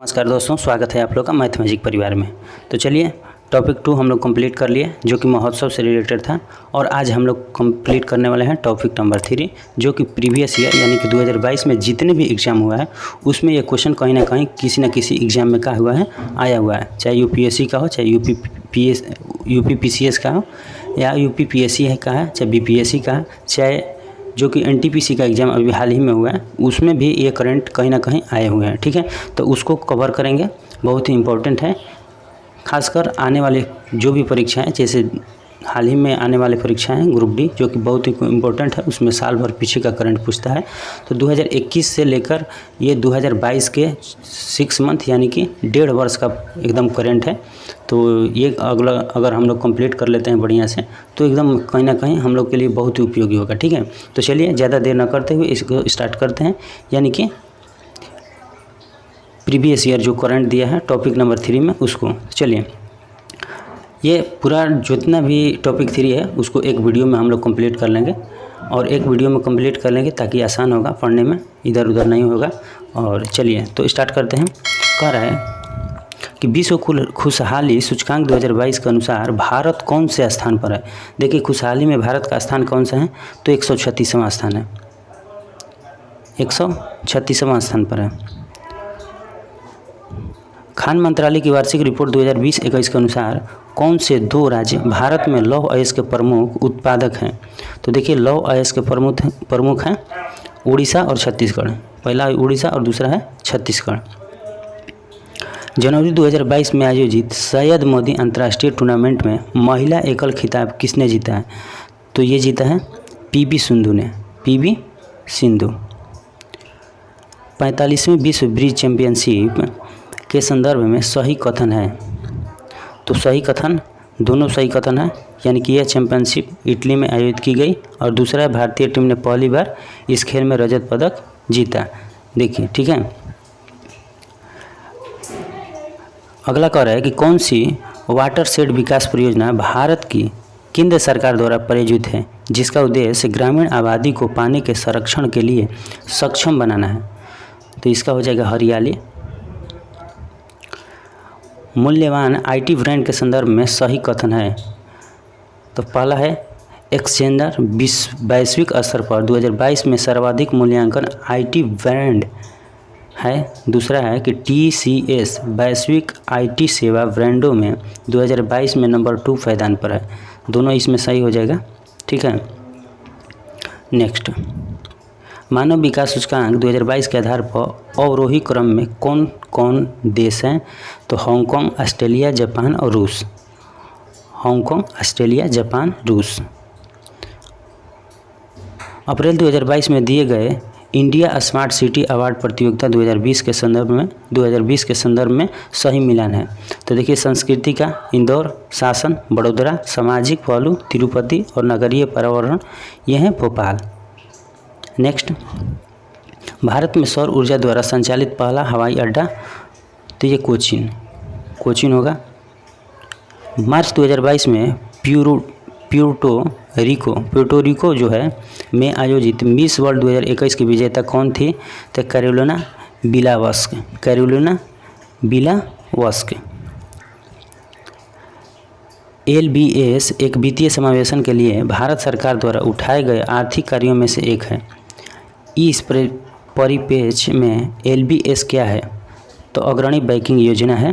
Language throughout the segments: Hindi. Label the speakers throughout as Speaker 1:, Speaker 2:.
Speaker 1: नमस्कार दोस्तों, स्वागत है आप लोग का मैथ मैजिक परिवार में। तो चलिए टॉपिक 2 हम लोग कंप्लीट कर लिए जो कि महोत्सव से रिलेटेड था। और आज हम लोग कंप्लीट करने वाले हैं टॉपिक नंबर 3 जो कि प्रीवियस ईयर यानी कि 2022 में जितने भी एग्ज़ाम हुआ है उसमें ये क्वेश्चन कहीं ना कहीं किसी न किसी एग्ज़ाम में का हुआ है, आया हुआ है। चाहे यूपीएससी का हो, चाहे यूपीपीसीएस का हो, या यूपीपीएससी है का है, चाहे बीपीएससी का है, चाहे जो कि एनटीपीसी का एग्ज़ाम अभी हाल ही में हुआ है उसमें भी ये करंट कहीं ना कहीं आए हुए हैं। ठीक है, तो उसको कवर करेंगे, बहुत ही इम्पोर्टेंट है। खासकर आने वाले जो भी परीक्षाएं, जैसे हाल ही में आने वाले परीक्षाएं ग्रुप डी जो कि बहुत ही इम्पोर्टेंट है, उसमें साल भर पीछे का करंट पूछता है। तो 2021 से लेकर ये 2022 के 6 मंथ यानी कि 1.5 वर्ष का एकदम करंट है। तो ये अगला अगर हम लोग कंप्लीट कर लेते हैं बढ़िया से तो एकदम कहीं ना कहीं हम लोग के लिए बहुत ही उपयोगी होगा। ठीक है, तो चलिए ज़्यादा देर न करते हुए इसको स्टार्ट करते हैं। यानी कि प्रीवियस ईयर जो करंट दिया है टॉपिक नंबर 3 में उसको, चलिए ये पूरा जितना भी टॉपिक 3 है उसको एक वीडियो में हम लोग कंप्लीट कर लेंगे और एक वीडियो में कंप्लीट कर लेंगे ताकि आसान होगा पढ़ने में, इधर उधर नहीं होगा। और चलिए तो स्टार्ट करते हैं। कह रहा है कि विश्व खुशहाली सूचकांक 2022 के अनुसार भारत कौन से स्थान पर है। देखिए खुशहाली में भारत का स्थान कौन सा है, तो 136वां स्थान है, 136वां स्थान पर है। खान मंत्रालय की वार्षिक रिपोर्ट 2020-21 के अनुसार कौन से 2 राज्य भारत में लौह अयस्क के प्रमुख उत्पादक हैं। तो देखिए लौह अयस्क के प्रमुख हैं उड़ीसा और छत्तीसगढ़। पहला उड़ीसा और दूसरा है छत्तीसगढ़। जनवरी 2022 में आयोजित सैयद मोदी अंतर्राष्ट्रीय टूर्नामेंट में महिला एकल खिताब किसने जीता है। तो ये जीता है पीवी सिंधु ने, पीवी सिंधु। 45वीं विश्व ब्रिज चैंपियनशिप के संदर्भ में सही कथन है। तो सही कथन, दोनों सही कथन है, यानी कि यह चैंपियनशिप इटली में आयोजित की गई और दूसरा है भारतीय टीम ने पहली बार इस खेल में रजत पदक जीता। देखिए ठीक है, अगला कह रहा है कि कौन सी वाटरशेड विकास परियोजना भारत की केंद्र सरकार द्वारा प्रायोजित है जिसका उद्देश्य ग्रामीण आबादी को पानी के संरक्षण के लिए सक्षम बनाना है। तो इसका हो जाएगा हरियाली। मूल्यवान आईटी ब्रांड के संदर्भ में सही कथन है। तो पहला है एक्सचेंजर वैश्विक स्तर पर 2022 में सर्वाधिक मूल्यांकन आईटी ब्रांड है। दूसरा है कि टीसीएस वैश्विक आईटी सेवा ब्रांडों में 2022 में नंबर 2 पायदान पर है। दोनों इसमें सही हो जाएगा। ठीक है, नेक्स्ट, मानव विकास सूचकांक 2022 के आधार पर अवरोही क्रम में कौन कौन देश हैं। तो हांगकांग, ऑस्ट्रेलिया, जापान और रूस। हांगकांग, ऑस्ट्रेलिया, जापान, रूस। अप्रैल 2022 में दिए गए इंडिया स्मार्ट सिटी अवार्ड प्रतियोगिता 2020 के संदर्भ में सही मिलान है। तो देखिए संस्कृति का इंदौर, शासन बड़ोदरा, सामाजिक पहलू तिरुपति और नगरीय पर्यावरण यह है भोपाल। नेक्स्ट, भारत में सौर ऊर्जा द्वारा संचालित पहला हवाई अड्डा, तो ये कोचीन होगा। मार्च 2022 में प्यूर्टो रिको जो है में आयोजित मिस वर्ल्ड 2021 की विजेता कौन थी। तो कैरोलिना बिलावस्क। LBS एक वित्तीय समावेशन के लिए भारत सरकार द्वारा उठाए गए आर्थिक कार्यों में से एक है। इस परिप्रेक्ष्य में LBS क्या है। तो अग्रणी बैंकिंग योजना है।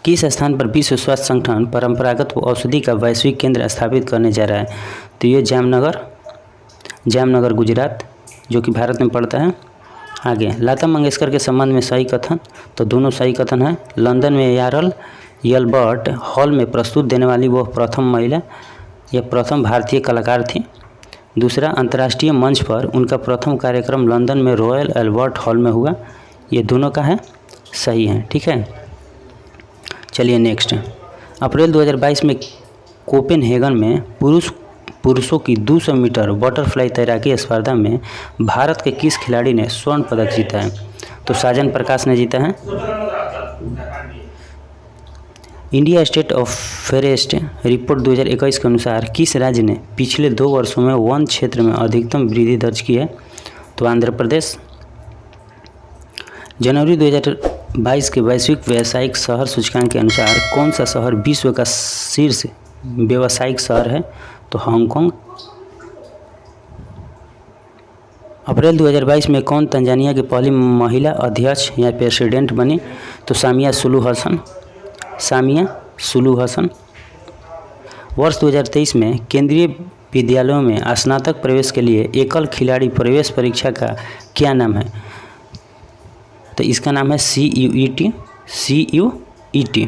Speaker 1: किस स्थान पर विश्व स्वास्थ्य संगठन परंपरागत औषधि का वैश्विक केंद्र स्थापित करने जा रहा है। तो ये जामनगर गुजरात जो कि भारत में पड़ता है। आगे, लता मंगेशकर के संबंध में सही कथन। तो दोनों सही कथन है। लंदन में एल्बर्ट हॉल में प्रस्तुत देने वाली वह प्रथम महिला या प्रथम भारतीय कलाकार थी। दूसरा, अंतर्राष्ट्रीय मंच पर उनका प्रथम कार्यक्रम लंदन में रॉयल एल्बर्ट हॉल में हुआ। ये दोनों का है, सही है। ठीक है, चलिए नेक्स्ट, अप्रैल 2022 में कोपेनहेगन में पुरुषों की 200 मीटर बटरफ्लाई तैराकी स्पर्धा में भारत के किस खिलाड़ी ने स्वर्ण पदक जीता है। तो साजन प्रकाश ने जीता है। India state of forest report 2021 के अनुसार किस राज्य ने पिछले 2 वर्षों में वन क्षेत्र में अधिकतम वृद्धि दर्ज की है। तो आंध्र प्रदेश। जनवरी 2022 के वैश्विक व्यावसायिक शहर सूचकांक के अनुसार कौन सा शहर विश्व का शीर्ष व्यावसायिक शहर है? तो हांगकांग। अप्रैल 2022 में कौन तंजानिया की पहली महिला अध्यक्ष या प्रेसिडेंट बनी? तो सामिया सुलूहु हसन। सामिया सुलूहु हसन। वर्ष 2023 में केंद्रीय विद्यालयों में स्नातक प्रवेश के लिए एकल खिलाड़ी प्रवेश परीक्षा का क्या नाम है? तो इसका नाम है CUET। CUET।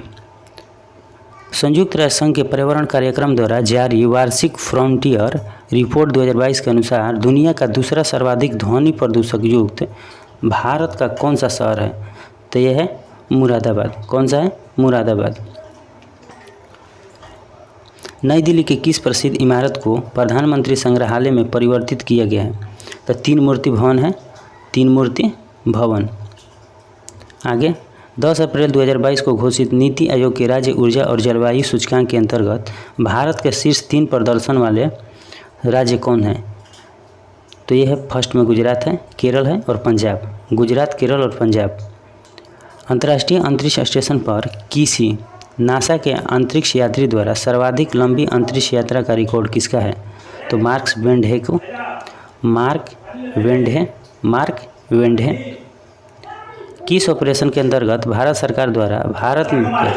Speaker 1: संयुक्त राष्ट्र संघ के पर्यावरण कार्यक्रम द्वारा जारी वार्षिक फ्रंटियर रिपोर्ट 2022 के अनुसार दुनिया का दूसरा सर्वाधिक ध्वनि प्रदूषक युक्त भारत का कौन सा शहर है? तो यह है मुरादाबाद। कौन सा है? मुरादाबाद। नई दिल्ली की किस प्रसिद्ध इमारत को प्रधानमंत्री संग्रहालय में परिवर्तित किया गया है? तो तीन मूर्ति भवन है। तीन मूर्ति भवन। आगे 10 अप्रैल 2022 को घोषित नीति आयोग के राज्य ऊर्जा और जलवायु सूचकांक के अंतर्गत भारत के शीर्ष 3 प्रदर्शन वाले राज्य कौन है? तो यह है फर्स्ट में गुजरात है, केरल है और पंजाब। गुजरात, केरल और पंजाब। अंतर्राष्ट्रीय अंतरिक्ष स्टेशन पर किसी नासा के अंतरिक्ष यात्री द्वारा सर्वाधिक लंबी अंतरिक्ष यात्रा का रिकॉर्ड किसका है? तो मार्क वेंडे। किस ऑपरेशन के अंतर्गत भारत सरकार द्वारा भारत में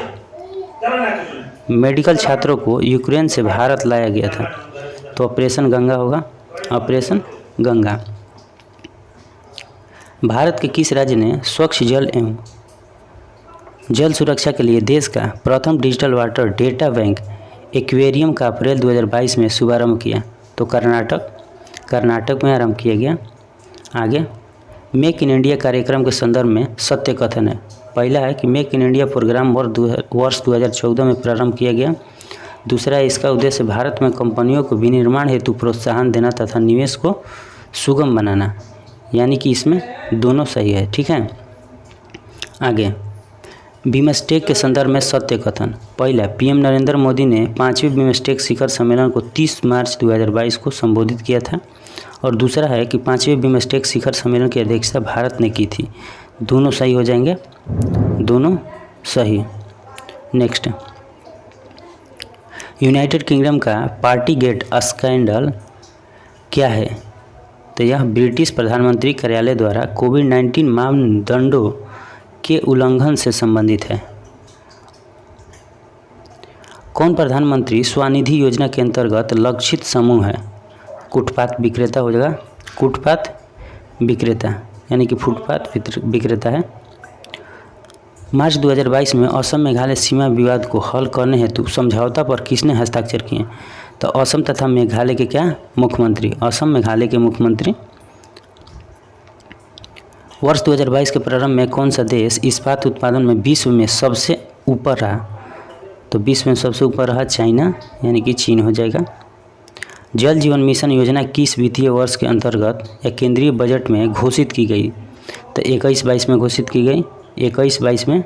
Speaker 1: मेडिकल छात्रों को यूक्रेन से भारत लाया गया था? तो ऑपरेशन गंगा होगा। ऑपरेशन गंगा। भारत के किस राज्य ने स्वच्छ जल एवं जल सुरक्षा के लिए देश का प्रथम digital water data bank aquarium का अप्रैल 2022 में शुभारंभ किया? तो कर्नाटक में आरंभ किया गया। आगे मेक इन इंडिया कार्यक्रम के संदर्भ में सत्य कथन है। पहला है कि मेक इन इंडिया प्रोग्राम वर्ष 2014 में प्रारंभ किया गया। दूसरा है इसका उद्देश्य भारत में कंपनियों को विनिर्माण हेतु प्रोत्साहन देना तथा निवेश को सुगम बनाना, यानी कि इसमें दोनों सही है। ठीक है। आगे बिमस्टेक के संदर्भ में सत्य कथन। पहला, PM नरेंद्र मोदी ने 5वें बिमस्टेक शिखर सम्मेलन को 30 मार्च 2022 को संबोधित किया था। और दूसरा है कि 5वें बिमस्टेक शिखर सम्मेलन की अध्यक्षता भारत ने की थी। दोनों सही हो जाएंगे, दोनों सही। नेक्स्ट, यूनाइटेड किंगडम का पार्टीगेट स्कैंडल क्या है? तो यह ब्रिटिश प्रधानमंत्री कार्यालय द्वारा कोविड-19 मानदंडों के उल्लंघन से संबंधित है। कौन प्रधानमंत्री स्वनिधि योजना के अंतर्गत लक्षित समूह है? फुटपाथ विक्रेता हो जाएगा। फुटपाथ विक्रेता यानी कि फुटपाथ विक्रेता है। मार्च 2022 में असम मेघालय सीमा विवाद को हल करने हेतु समझौता पर किसने हस्ताक्षर किए? तो असम तथा मेघालय के क्या मुख्यमंत्री? असम मेघालय के मुख्यमंत्री। वर्ष 2022 के प्रारंभ में कौन सा देश इस्पात उत्पादन में विश्व में सबसे ऊपर रहा? तो विश्व में सबसे ऊपर रहा चाइना, यानी कि चीन हो जाएगा। जल जीवन मिशन योजना किस वित्तीय वर्ष के अंतर्गत या केंद्रीय बजट में घोषित की गई? तो 21-22 में घोषित की गई। 21-22 में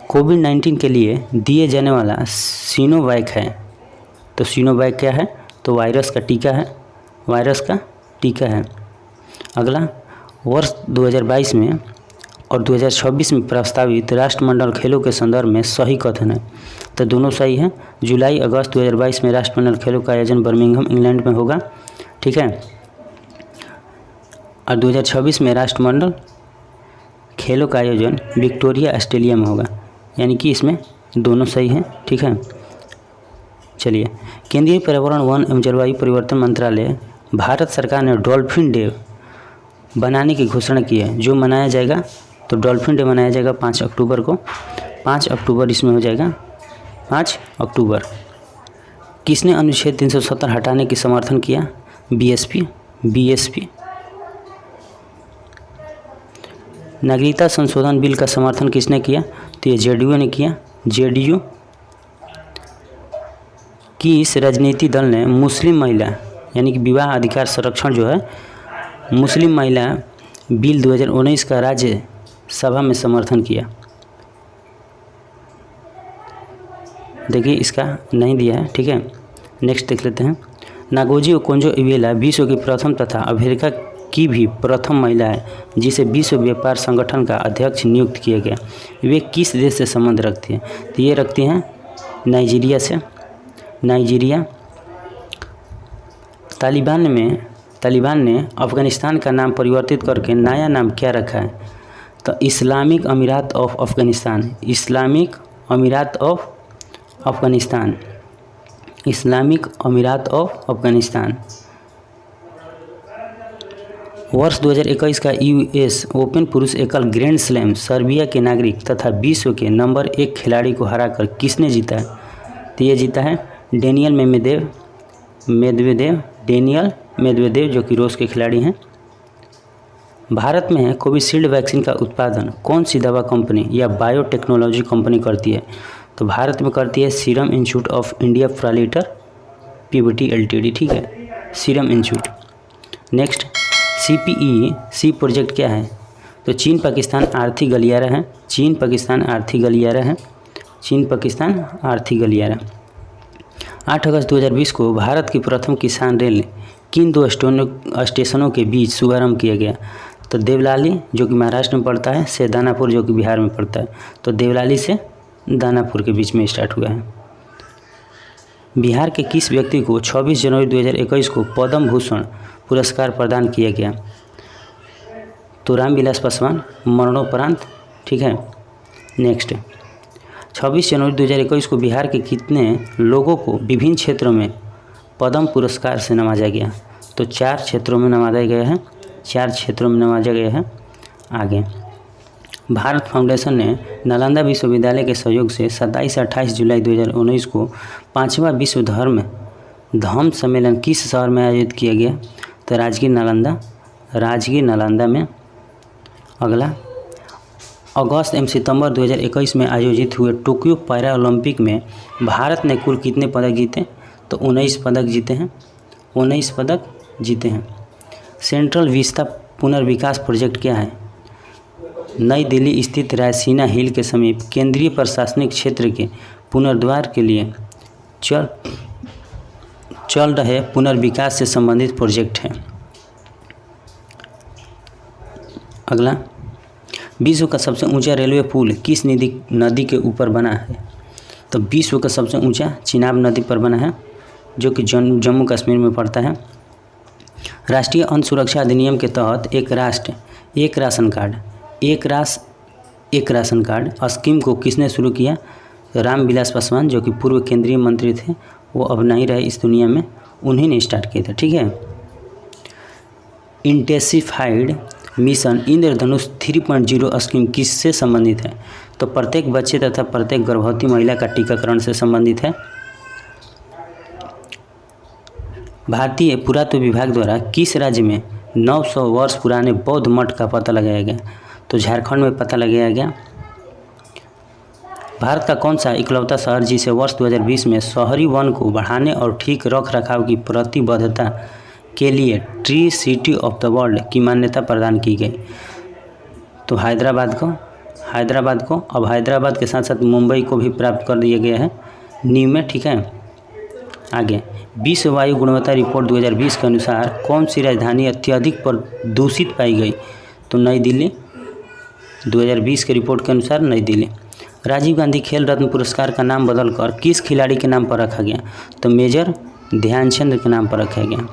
Speaker 1: कोविड-19 के लिए दिए जाने वाला सिनोवैक है। तो सिनोवैक क्या है? तो वायरस का टीका है। वायरस का टीका है। अगला, वर्ष 2022 में और 2026 में प्रस्तावित राष्ट्रमंडल खेलों के संदर्भ में सही कथन है। तो दोनों सही है। जुलाई अगस्त 2022 में राष्ट्रमंडल खेलों का आयोजन बर्मिंघम इंग्लैंड में होगा। ठीक है। और 2026 में राष्ट्रमंडल खेलों का आयोजन विक्टोरिया ऑस्ट्रेलिया में होगा, यानी कि इसमें दोनों सही हैं। ठीक है। चलिए, केंद्रीय पर्यावरण वन एवं जलवायु परिवर्तन मंत्रालय भारत सरकार ने डॉल्फिन डे बनाने की घोषणा की है, जो मनाया जाएगा। तो डॉल्फिन डे मनाया जाएगा 5 अक्टूबर को। 5 अक्टूबर इसमें हो जाएगा। 5 अक्टूबर। किसने अनुच्छेद 370 हटाने की समर्थन किया? बीएसपी। नागरिकता संशोधन बिल का समर्थन किसने किया? तो ये जेडीयू ने किया। जेडीयू। किस राजनीतिक दल ने मुस्लिम महिला यानी कि विवाह अधिकार संरक्षण जो है मुस्लिम महिला बिल 2019 का राज्य सभा में समर्थन किया? देखिए, इसका नहीं दिया है। ठीक है। नेक्स्ट देख लेते हैं। नागोजी ओकोंजो-इवेला विश्व की प्रथम तथा अमेरिका की भी प्रथम महिला है जिसे विश्व व्यापार संगठन का अध्यक्ष नियुक्त किया गया। वे किस देश से संबंध रखती हैं? तो ये रखती हैं नाइजीरिया से। नाइजीरिया। तालिबान ने अफ़गानिस्तान का नाम परिवर्तित करके नया नाम क्या रखा है? तो इस्लामिक अमीरात ऑफ अफ़गानिस्तान। इस्लामिक अमीरात ऑफ अफ़गानिस्तान। इस्लामिक अमीरात ऑफ अफ़गानिस्तान। वर्ष 2021 का यूएस ओपन पुरुष एकल ग्रैंड स्लैम सर्बिया के नागरिक तथा विश्व के नंबर 1 खिलाड़ी को हराकर किसने जीता है? तो ये जीता है डेनियल मेदवेदेव जो कि रूस के खिलाड़ी हैं। भारत में कोविशील्ड वैक्सीन का उत्पादन कौन सी दवा कंपनी या बायोटेक्नोलॉजी कंपनी करती है? तो भारत में करती है serum institute of India private Pvt LTD. ठीक है, serum institute. Next, CPEC project क्या है? तो चीन पाकिस्तान आर्थिक गलियारा है। चीन पाकिस्तान आर्थिक गलियारा। 8 अगस्त 2020 को भारत की प्रथम किसान रेल किन 2 स्टेशनों के बीच शुभारंभ किया गया? तो देवलाली जो कि महाराष्ट्र में पड़ता है, से दानापुर जो कि बिहार में पड़ता है। तो देवलाली से दानापुर के बीच में स्टार्ट हुआ है। बिहार के किस व्यक्ति को 26 जनवरी 2021 को पद्म भूषण पुरस्कार प्रदान किया गया? तो रामविलास पासवान मरणोपरांत। ठीक है। नेक्स्ट, 26 जनवरी 2021 को बिहार के कितने लोगों को विभिन्न क्षेत्रों में पद्म पुरस्कार से नवाजा गया? तो 4 क्षेत्रों में नवाजा गया है। आगे, भारत फाउंडेशन ने नालंदा विश्वविद्यालय के सहयोग से 27 से 28 जुलाई 2019 को 5वां विश्व धम्म सम्मेलन किस शहर में आयोजित किया गया? तो राजगीर नालंदा में। अगला, अगस्त एवं सितंबर 2021 में आयोजित हुए टोक्यो पैरा ओलंपिक में भारत ने कुल कितने पदक जीते? तो 19 पदक जीते हैं। सेंट्रल विस्ता पुनर्विकास प्रोजेक्ट क्या है? नई दिल्ली स्थित रायसीना हिल के समीप केंद्रीय प्रशासनिक क्षेत्र के पुनर्द्वार के लिए चल रहे पुनर्विकास से संबंधित प्रोजेक्ट है। अगला, विश्व का सबसे ऊंचा रेलवे पुल किस नदी के ऊपर बना है? तो विश्व का सबसे ऊंचा चिनाब नदी पर बना है जो कि जम्मू कश्मीर में पड़ता है। राष्ट्रीय अन्न सुरक्षा अधिनियम के तहत एक राष्ट्र एक राशन कार्ड स्कीम को किसने शुरू किया? तो रामविलास पासवान जो कि पूर्व केंद्रीय मंत्री थे, वो अब नहीं रहे इस दुनिया में, उन्हीं ने स्टार्ट किया था। ठीक है। इंटेंसिफाइड मिशन इंद्रधनुष 3.0 स्कीम किससे संबंधित है? तो प्रत्येक बच्चे तथा प्रत्येक गर्भवती महिला का टीकाकरण से संबंधित है। भारतीय पुरातत्व विभाग द्वारा किस राज्य में 900 वर्ष पुराने बौद्ध मठ का पता लगाया गया? तो झारखंड में पता लगाया गया। भारत का कौन सा इकलौता शहर जिसे वर्ष 2020 में शहरी वन को बढ़ाने और ठीक रख रखाव की प्रतिबद्धता के लिए tree city of the world की मान्यता प्रदान की गई? तो हैदराबाद को। अब हैदराबाद के साथ साथ मुंबई को भी प्राप्त कर दिया गया है नीव में। ठीक है। आगे, विश्व वायु गुणवत्ता रिपोर्ट 2020 के अनुसार कौन सी राजधानी अत्यधिक प्रदूषित पाई गई? तो नई दिल्ली। 2020 के रिपोर्ट के अनुसार नई दिल्ली। राजीव गांधी खेल रत्न पुरस्कार का नाम बदलकर किस खिलाड़ी के नाम पर रखा गया? तो मेजर ध्यानचंद के नाम पर रखा गया।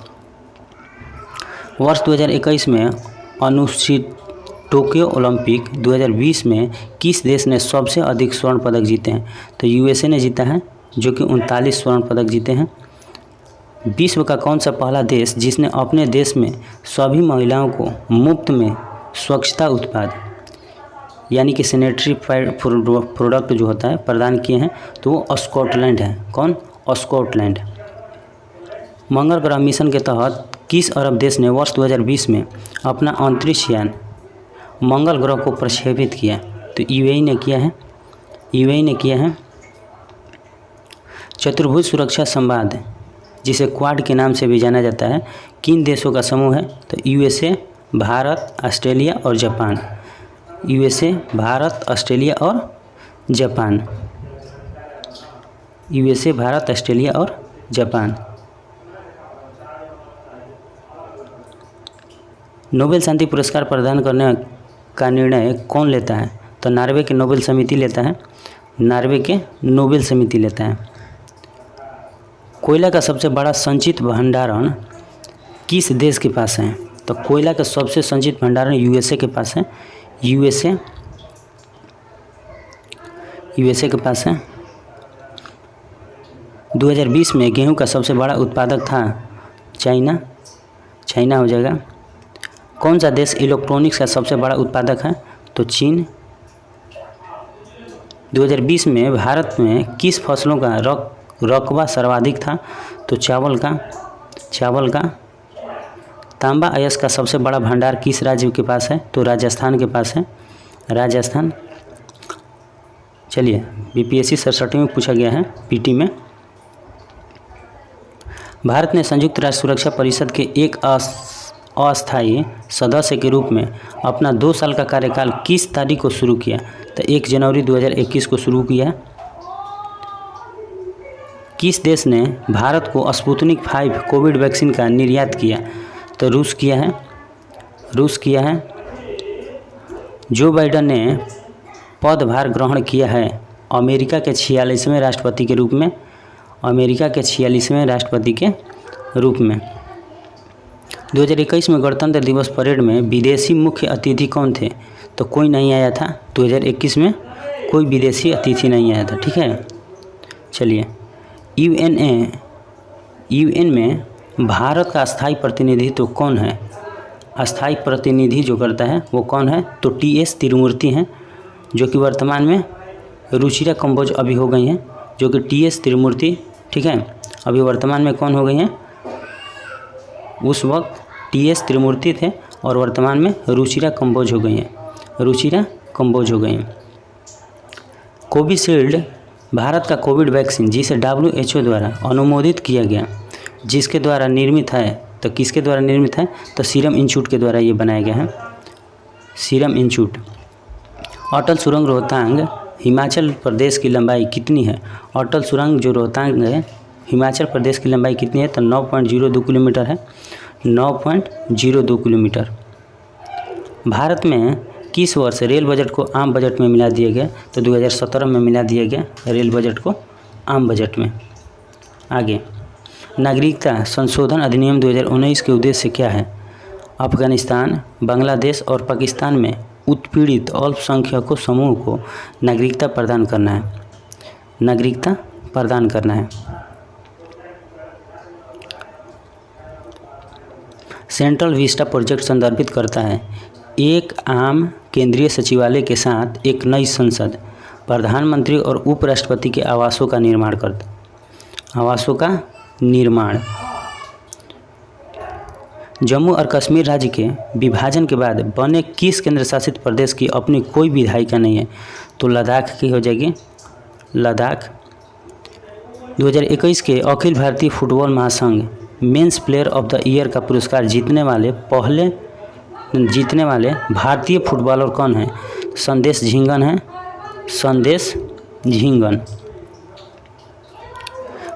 Speaker 1: वर्ष 2021 में अनुष्ठित टोक्यो ओलंपिक 2020 में किस देश ने सबसे अधिक स्वर्ण पदक जीते हैं? तो यूएसए ने जीता है जो कि 39 स्वर्ण पदक जीते हैं। विश्व का कौन सा पहला देश जिसने अपने देश में सभी महिलाओं को मुफ्त में स्वच्छता उत्पाद यानी कि सैनिटरी प्रोडक्ट जो होता है प्रदान किए हैं? तो वो स्कॉटलैंड है। कौन? स्कॉटलैंड। मंगल ग्रह मिशन के तहत किस अरब देश ने वर्ष 2020 में अपना अंतरिक्ष यान मंगल ग्रह को प्रक्षेपित किया? तो यूएई ने किया है। चतुर्भुज सुरक्षा संवाद जिसे क्वाड के नाम से भी जाना जाता है किन देशों का समूह है? तो यूएसए, भारत, ऑस्ट्रेलिया और जापान। यूएसए, भारत, ऑस्ट्रेलिया और जापान। यूएसए, भारत, ऑस्ट्रेलिया और जापान। नोबेल शांति पुरस्कार प्रदान करने का निर्णय कौन लेता है? तो नॉर्वे की नोबेल समिति लेता है। नॉर्वे के नोबेल समिति लेता है। कोयला का सबसे बड़ा संचित भंडारण किस देश के पास है? तो कोयला का सबसे संचित भंडारण यूएसए के पास है। यूएसए के पास है। 2020 में गेहूं का सबसे बड़ा उत्पादक था चाइना हो जाएगा। कौन सा देश इलेक्ट्रॉनिक्स का सबसे बड़ा उत्पादक है? तो चीन। 2020 में भारत में किस फसलों का रकबा सर्वाधिक था? तो चावल का। तांबा अयस्क का सबसे बड़ा भंडार किस राज्य के पास है? तो राजस्थान के पास है। राजस्थान। चलिए, बीपीएससी 67 में पूछा गया है, पीटी में। भारत ने संयुक्त राष्ट्र सुरक्षा परिषद के एक अस्थायी सदस्य के रूप में अपना 2 साल का कार्यकाल किस तारीख को शुरू किया? तो 1 जनवरी 2021 को शुरू किया। किस देश ने भारत को स्पुतनिक 5 कोविड वैक्सीन का निर्यात किया? तो रूस किया है। जो बाइडेन ने पदभार ग्रहण किया है अमेरिका के 46वें राष्ट्रपति के रूप में। 2021 में गणतंत्र दिवस परेड में विदेशी मुख्य अतिथि कौन थे? तो कोई नहीं आया था। 2021 में कोई विदेशी अतिथि नहीं आया था। ठीक है। चलिए, यूएन में भारत का स्थायी प्रतिनिधित्व कौन है? अस्थायी प्रतिनिधि जो करता है वो कौन है? तो टीएस तिरुमूर्ति हैं, जो कि वर्तमान में रुचिरा कंबोज अभी हो गई हैं, जो कि टीएस तिरुमूर्ति, ठीक है, अभी वर्तमान में कौन हो गई हैं? उस वक्त टीएस तिरुमूर्ति थे और वर्तमान में रुचिरा कंबोज हो गई हैं। कोविशील्ड भारत का कोविड वैक्सीन जिसे WHO द्वारा अनुमोदित किया गया, जिसके द्वारा निर्मित है, तो किसके द्वारा निर्मित है? तो सीरम इंस्टीट्यूट के द्वारा ये बनाया गया है। Serum institute. अटल सुरंग रोहतांग हिमाचल प्रदेश की लंबाई कितनी है? अटल सुरंग जो रोहतांग है हिमाचल प्रदेश की लंबाई कितनी है? तो 9.02 किलोमीटर है। 9.02 किलोमीटर। भारत में किस वर्ष रेल बजट को आम बजट में मिला दिया गया? तो 2017 में मिला दिया गया रेल बजट को आम बजट में। आगे, नागरिकता संशोधन अधिनियम 2019 के उद्देश्य क्या है? अफगानिस्तान, बांग्लादेश और पाकिस्तान में उत्पीड़ित अल्पसंख्यकों समूह को नागरिकता प्रदान करना है। सेंट्रल विस्टा प्रोजेक्ट संदर्भित करता है एक आम केंद्रीय सचिवालय के साथ एक नई संसद, प्रधानमंत्री और उपराष्ट्रपति के आवासों का निर्माण। जम्मू और कश्मीर राज्य के विभाजन के बाद बने किस केंद्र शासित प्रदेश की अपनी कोई विधायिका नहीं है? तो लद्दाख की हो जाएगी। लद्दाख। 2021 के अखिल भारतीय फुटबॉल महासंघ men's player of the year का पुरस्कार जीतने वाले भारतीय फुटबॉलर कौन हैं? संदेश झिंगन।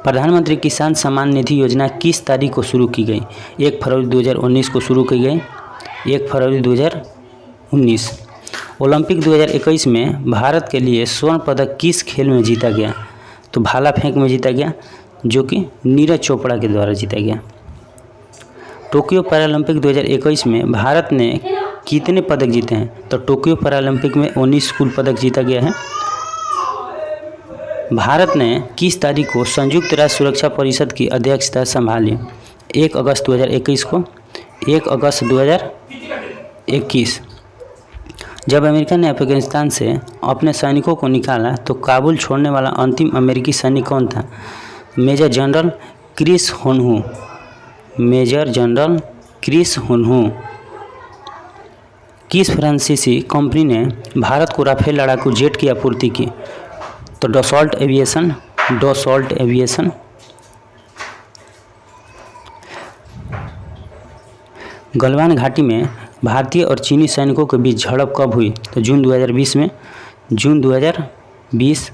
Speaker 1: प्रधानमंत्री किसान सम्मान निधि योजना किस तारीख को शुरू की गई? 1 फरवरी 2019 को शुरू की गई। 1 फरवरी 2019। ओलंपिक 2021 में भारत के लिए स्वर्ण पदक किस खेल में जीता गया? तो भाला फेंक में जीता गया, जो कि नीरज चोपड़ा के द्वारा जीता गया। टोक्यो पैरालंपिक 2021 में भारत ने कितने पदक जीते हैं? तो टोक्यो पैरालंपिक में 19 कुल पदक जीता गया है। भारत ने किस तारीख को संयुक्त राष्ट्र सुरक्षा परिषद की अध्यक्षता संभाली? 1 अगस्त 2021 को। 1 अगस्त 2021। जब अमेरिका ने अफगानिस्तान से अपने सैनिकों को निकाला तो काबुल छोड़ने वाला अंतिम अमेरिकी सैनिक कौन था? मेजर जनरल क्रिस हुनहु। किस फ्रांसीसी कंपनी ने भारत को राफेल लड़ाकू जेट की आपूर्ति की? तो डसॉल्ट एविएशन। गलवान घाटी में भारतीय और चीनी सैनिकों के बीच झड़प कब हुई? तो जून 2020 में। जून 2020।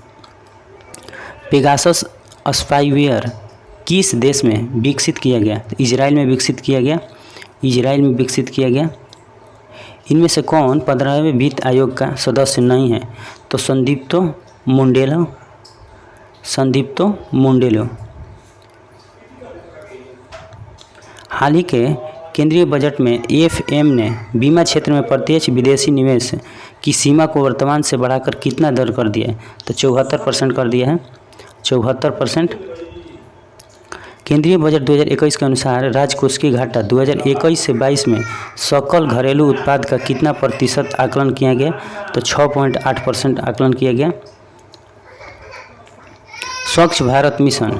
Speaker 1: पेगासस स्पाईवेयर किस देश में विकसित किया गया? इजराइल में विकसित किया गया। इनमें से कौन 15वें वित्त आयोग का सदस्य नहीं है? तो संदीप्तो मुंडेलो। हाल ही के केंद्रीय बजट में एफएम ने बीमा क्षेत्र में प्रत्यक्ष विदेशी निवेश की सीमा को वर्तमान से बढ़ाकर कितना दर कर दिया है? तो 74% कर दिया है, 74%। केंद्रीय बजट 2021 के अनुसार राजकोषीय घाटा 2021 से 22 में सकल घरेलू उत्पाद का कितना प्रतिशत आकलन किया गया? तो 6.8% आकलन किया गया। स्वच्छ भारत मिशन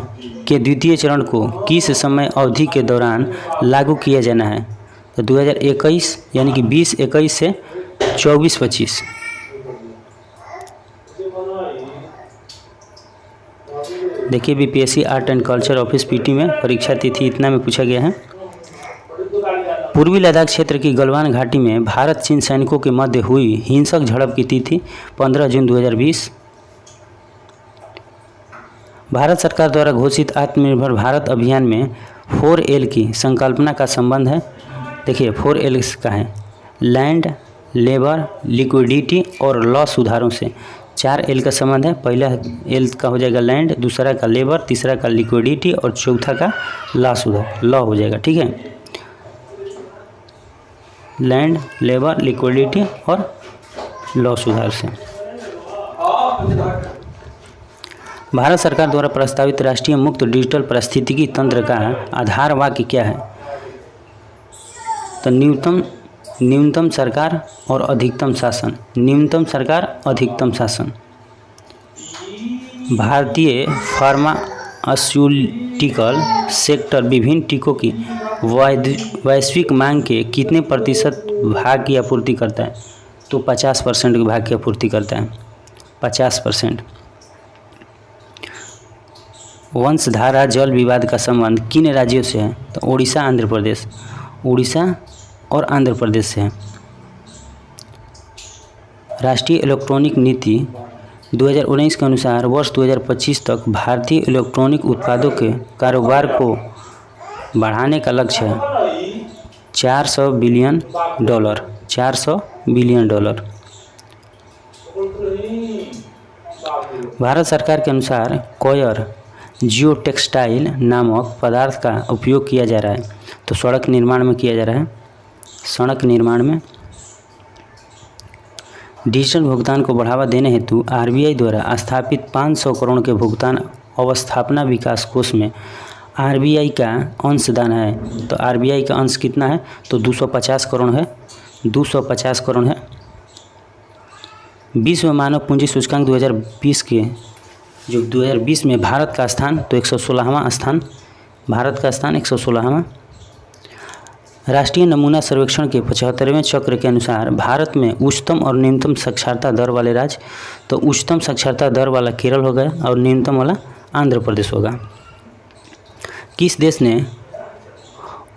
Speaker 1: के द्वितीय चरण को किस समय अवधि के दौरान लागू किया जाना है? तो 2021 यानी कि 2021 से 24-25। देखिए BPSC art and culture office PT में परीक्षा तिथि इतना में पूछा गया है। पूर्वी लद्दाख क्षेत्र की गलवान घाटी में भारत चीन सैनिकों के मध्य हुई हिंसक झड़प की तिथि 15 जून 2020। भारत सरकार द्वारा घोषित आत्मनिर्भर भारत अभियान में 4L की संकल्पना का संबंध है। देखिए 4L का है लैंड, लेबर, लिक्विडिटी और लॉ सुधारों से। 4L का संबंध है। पहला L का हो जाएगा लैंड, दूसरा का लेबर, तीसरा का लिक्विडिटी और चौथा का लॉ हो जाएगा। ठीक है, लैंड, लेबर, लिक्विडिटी और लॉ सुधार से। भारत सरकार द्वारा प्रस्तावित राष्ट्रीय मुक्त डिजिटल पारिस्थितिकी तंत्र का आधार वाक्य क्या है? तो न्यूनतम सरकार और अधिकतम शासन। न्यूनतम सरकार, अधिकतम शासन। भारतीय फार्मास्यूटिकल सेक्टर विभिन्न टीकों की वैश्विक मांग के कितने प्रतिशत भाग की आपूर्ति करता है? तो 50% के भाग की आपूर्ति करता है, 50%। वंशधारा जल विवाद का संबंध किन राज्यों से है? तो उड़ीसा, आंध्र प्रदेश। उड़ीसा और आंध्र प्रदेश से है। राष्ट्रीय इलेक्ट्रॉनिक नीति 2019 के अनुसार वर्ष 2025 तक भारतीय इलेक्ट्रॉनिक उत्पादों के कारोबार को बढ़ाने का लक्ष्य है $400 बिलियन। 400 billion dollar. भारत सरकार के अनुसार कॉयर जियो टेक्सटाइल नामक पदार्थ का उपयोग किया जा रहा है। तो सड़क निर्माण में किया जा रहा है, सड़क निर्माण में। डिजिटल भुगतान को बढ़ावा देने हेतु आरबीआई द्वारा स्थापित 500 करोड़ के भुगतान अवस्थापना विकास कोष में आरबीआई का अंशदान है। तो आरबीआई का अंश कितना है? तो 250 करोड़ है, 250 करोड़ है। विश्व मानव पूंजी सूचकांक 2020 के जो 2020 में भारत का स्थान तो 116वां स्थान, भारत का स्थान 116वां। राष्ट्रीय नमूना सर्वेक्षण के 75वें चक्र के अनुसार भारत में उच्चतम और न्यूनतम साक्षरता दर वाले राज्य, तो उच्चतम साक्षरता दर वाला केरल होगा और न्यूनतम वाला आंध्र प्रदेश होगा। किस देश ने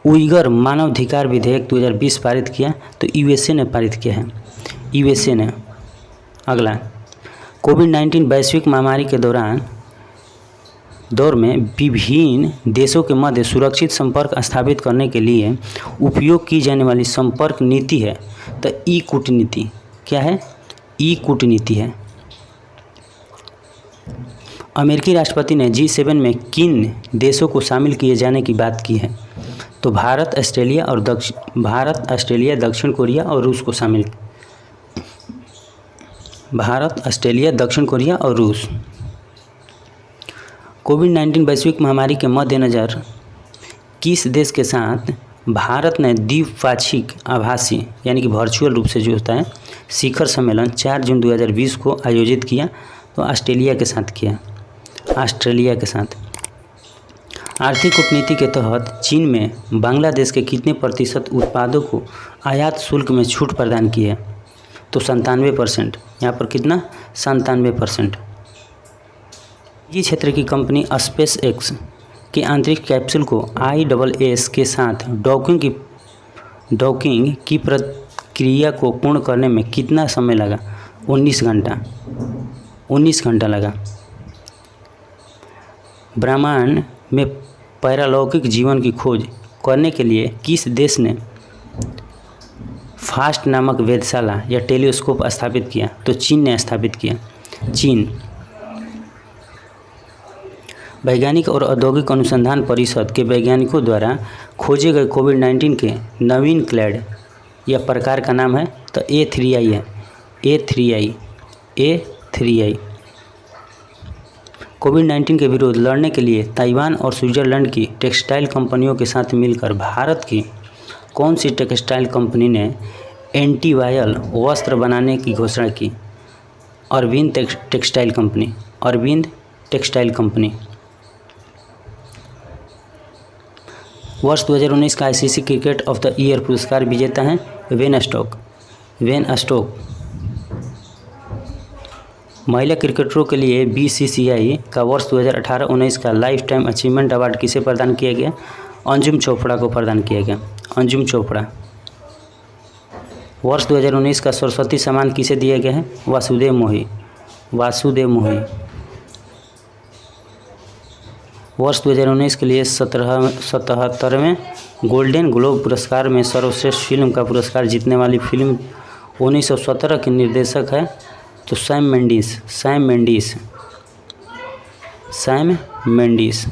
Speaker 1: उइगर मानवाधिकार विधेयक 2020 पारित किया? तो यूएसए ने पारित किया है, यूएसए ने। अगला, कोविड-19 वैश्विक महामारी के दौर में विभिन्न देशों के मध्य सुरक्षित संपर्क स्थापित करने के लिए उपयोग की जाने वाली संपर्क नीति है। तो ई कूटनीति। क्या है? ई कूटनीति है। अमेरिकी राष्ट्रपति ने G7 में किन देशों को शामिल किए जाने की बात की है? तो भारत, ऑस्ट्रेलिया, दक्षिण कोरिया और रूस को शामिल। भारत, ऑस्ट्रेलिया, दक्षिण कोरिया और रूस। कोविड-19 वैश्विक महामारी के मद्देनज़र किस देश के साथ भारत ने द्विपाक्षिक आभासी यानी कि वर्चुअल रूप से जो होता है शिखर सम्मेलन 4 जून 2020 को आयोजित किया? तो ऑस्ट्रेलिया के साथ किया, ऑस्ट्रेलिया के साथ। आर्थिक कूटनीति के तहत चीन में बांग्लादेश के कितने प्रतिशत उत्पादों को आयात शुल्क में छूट प्रदान की है? तो 97%। यहाँ पर कितना? 97%। ये क्षेत्र की कंपनी स्पेस एक्स के आंतरिक कैप्सूल को ISS के साथ डॉकिंग की प्रक्रिया को पूर्ण करने में कितना समय लगा? 19 घंटा, 19 घंटा लगा। ब्रह्मांड में पैरालौकिक जीवन की खोज करने के लिए किस देश ने फास्ट नामक वेधशाला या टेलीस्कोप स्थापित किया? तो चीन ने स्थापित किया, चीन। वैज्ञानिक और औद्योगिक अनुसंधान परिषद के वैज्ञानिकों द्वारा खोजे गए कोविड-19 के नवीन क्लैड या प्रकार का नाम है तो A3i है, A3i। कोविड-19 के विरुद्ध लड़ने के लिए ताइवान और स्विट्जरलैंड की टेक्सटाइल कंपनियों के साथ मिलकर भारत की कौन सी टेक्सटाइल कंपनी ने एंटीवायरल वस्त्र बनाने की घोषणा की? Arvind textile company, Arvind textile company. वर्ष 2019 का ICC cricket of the year पुरस्कार विजेता है वेन स्टोक, वेन स्टोक। महिला क्रिकेटरों के लिए बीसीसीआई का वर्ष 2018-19 का लाइफ टाइम अचीवमेंट अवार्ड किसे प्रदान किया गया? अंजुम चोपड़ा को प्रदान किया गया, अंजुम चोपड़ा। वर्ष 2019 का सरस्वती सम्मान किसे दिया गया है? वासुदेव मोही, वासुदेव मोही। वर्ष 2019 के लिए 77वें गोल्डन ग्लोब पुरस्कार में सर्वश्रेष्ठ फिल्म का पुरस्कार जीतने वाली फिल्म 1917 के निर्देशक है तो Sam Mendis, Sam Mendis, Sam Mendis.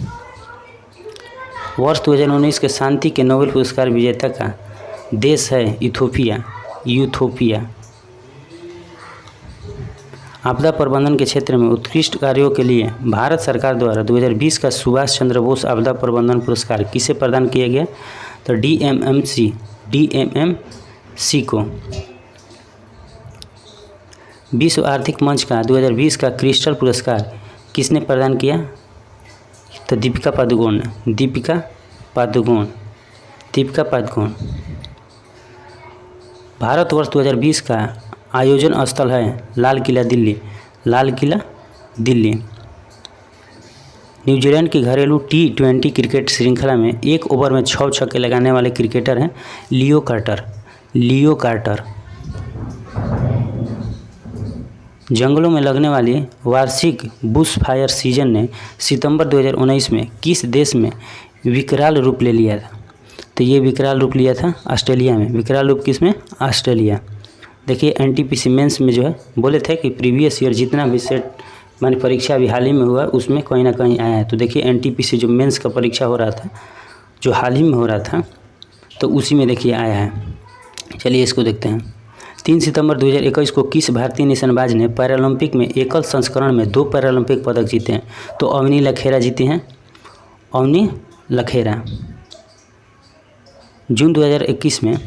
Speaker 1: वर्ष 2019 के शांति के नोबेल पुरस्कार विजेता का देश है इथोपिया, यूथोपिया। आपदा प्रबंधन के क्षेत्र में उत्कृष्ट कार्यों के लिए भारत सरकार द्वारा 2020 का सुभाष चंद्र बोस आपदा प्रबंधन पुरस्कार किसे प्रदान किया गया? तो डीएमएमसी को। विश्व आर्थिक मंच का 2020 का क्रिस्टल पुरस्कार किसने प्रदान किया? तो दीपिका पादुकोण, दीपिका पादुकोण, दीपिका पादुकोण। भारतवर्ष 2020 का आयोजन स्थल है लाल किला दिल्ली, लाल किला दिल्ली। न्यूजीलैंड की घरेलू T20 क्रिकेट श्रृंखला में 1 ओवर में 6 छक्के लगाने वाले क्रिकेटर हैं लियो कार्टर, लियो कार्टर। जंगलों में लगने वाली वार्षिक बुश फायर सीजन ने सितंबर 2019 में किस देश में विकराल रूप ले लिया था? तो ये विकराल रूप लिया था ऑस्ट्रेलिया में। विकराल रूप किस में? ऑस्ट्रेलिया। देखिए एनटीपीसी मेंस में जो है बोले थे कि प्रीवियस ईयर जितना भी सेट मानी परीक्षा अभी हाल ही में हुआ उसमें कहीं ना कहीं आया है। तो देखिए एनटीपीसी जो मेंस का परीक्षा हो रहा था जो हाल ही में हो रहा था तो उसी में देखिए आया है। चलिए इसको देखते हैं। 3 सितंबर 2021 को किस भारतीय निशानेबाज ने पैरालंपिक में एकल संस्करण में 2 पैरालंपिक पदक जीते हैं? तो अवनी लखेरा जीती हैं, अवनी लखेरा। जून 2021 में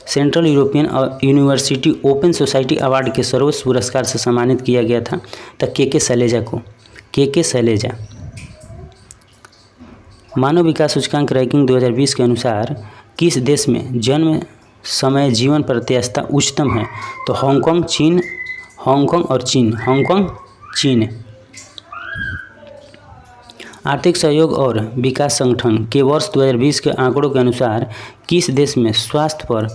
Speaker 1: central European university open society award के सर्वोच्च पुरस्कार से सम्मानित किया गया था तो के शैलेजा को, के शैलेजा। मानव विकास सूचकांक रैंकिंग 2020 के अनुसार किस देश में जन्म समय जीवन प्रत्याशा उच्चतम है? तो हांगकांग, चीन, हांगकांग और चीन, हांगकांग, चीन। आर्थिक सहयोग और विकास संगठन के वर्ष 2020 के आंकड़ों के अनुसार किस देश में स्वास्थ्य पर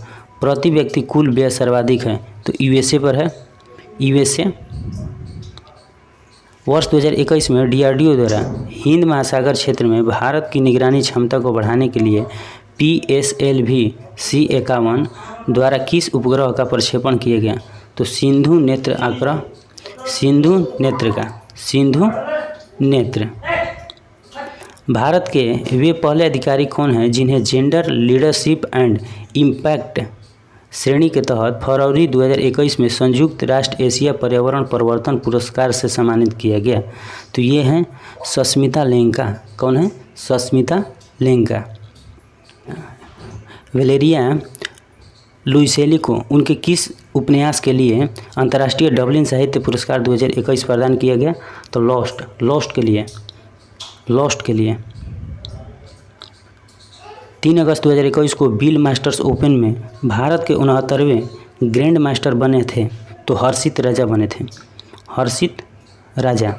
Speaker 1: प्रति व्यक्ति कुल व्यय सर्वाधिक है? तो यूएसए पर है, यूएसए। वर्ष 2021 में डीआरडीओ द्वारा हिंद महासागर क्षेत्र में भारत की निगरानी क्षमता को बढ़ाने के लिए PSLV-C51 द्वारा किस उपग्रह का प्रक्षेपण किया गया? तो सिंधु नेत्र आंकड़ा, सिंधु नेत्र का, सिंधु नेत्र। भारत के वे पहले अधिकारी कौन हैं जिन्हें जेंडर लीडरशिप एंड इम्पैक्ट श्रेणी के तहत फरवरी 2021 में संयुक्त राष्ट्र एशिया पर्यावरण परिवर्तन पुरस्कार से सम्मानित किया गया? तो ये हैं सस्मिता लेंका। कौन है? सस्मिता लेंका। वेलेरिया लुइसेली को उनके किस उपन्यास के लिए अंतर्राष्ट्रीय डबलिन साहित्य पुरस्कार 2021 प्रदान किया गया? तो लॉस्ट, लॉस्ट के लिए, लॉस्ट के लिए। 3 अगस्त 2021 को बिल मास्टर्स ओपन में भारत के 69वें ग्रैंड मास्टर बने थे तो हर्षित राजा बने थे, हर्षित राजा।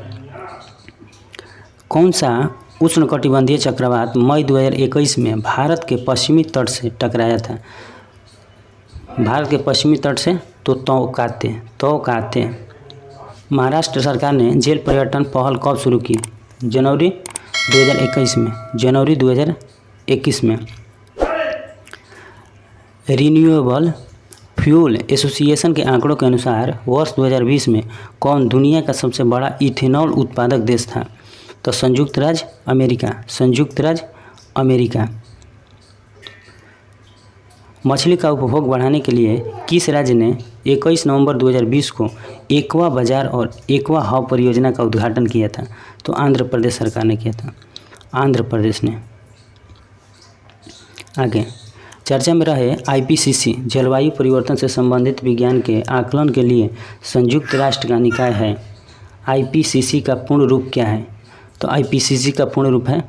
Speaker 1: कौन सा उष्णकटिबंधीय चक्रवात मई 2021 में भारत के पश्चिमी तट से टकराया था? भारत के पश्चिमी तट से तो तौकाते। महाराष्ट्र सरकार ने जेल पर्यटन पहल कब शुरू की? जनवरी 2021 में, जनवरी 2021 में। रिन्यूएबल फ्यूल एसोसिएशन के आंकड़ों के अनुसार वर्ष 2020 में कौन दुनिया का सबसे बड़ा इथेनॉल उत्पादक देश था? तो संयुक्त राज्य अमेरिका। संयुक्त राज्य अमेरिका। मछली का उपभोग बढ़ाने के लिए किस राज्य ने 21 नवंबर 2020 को एक्वा बाजार और एक्वा हब परियोजना का उद्घाटन किया था? तो आंध्र प्रदेश सरकार ने किया था, आंध्र प्रदेश ने। आगे चर्चा में रहे आईपीसीसी जलवायु परिवर्तन से संबंधित विज्ञान के आकलन के लिए संयुक्त राष्ट्र का निकाय है। आईपीसीसी का पूर्ण रूप क्या है? तो आईपीसीसी का पूर्ण रूप है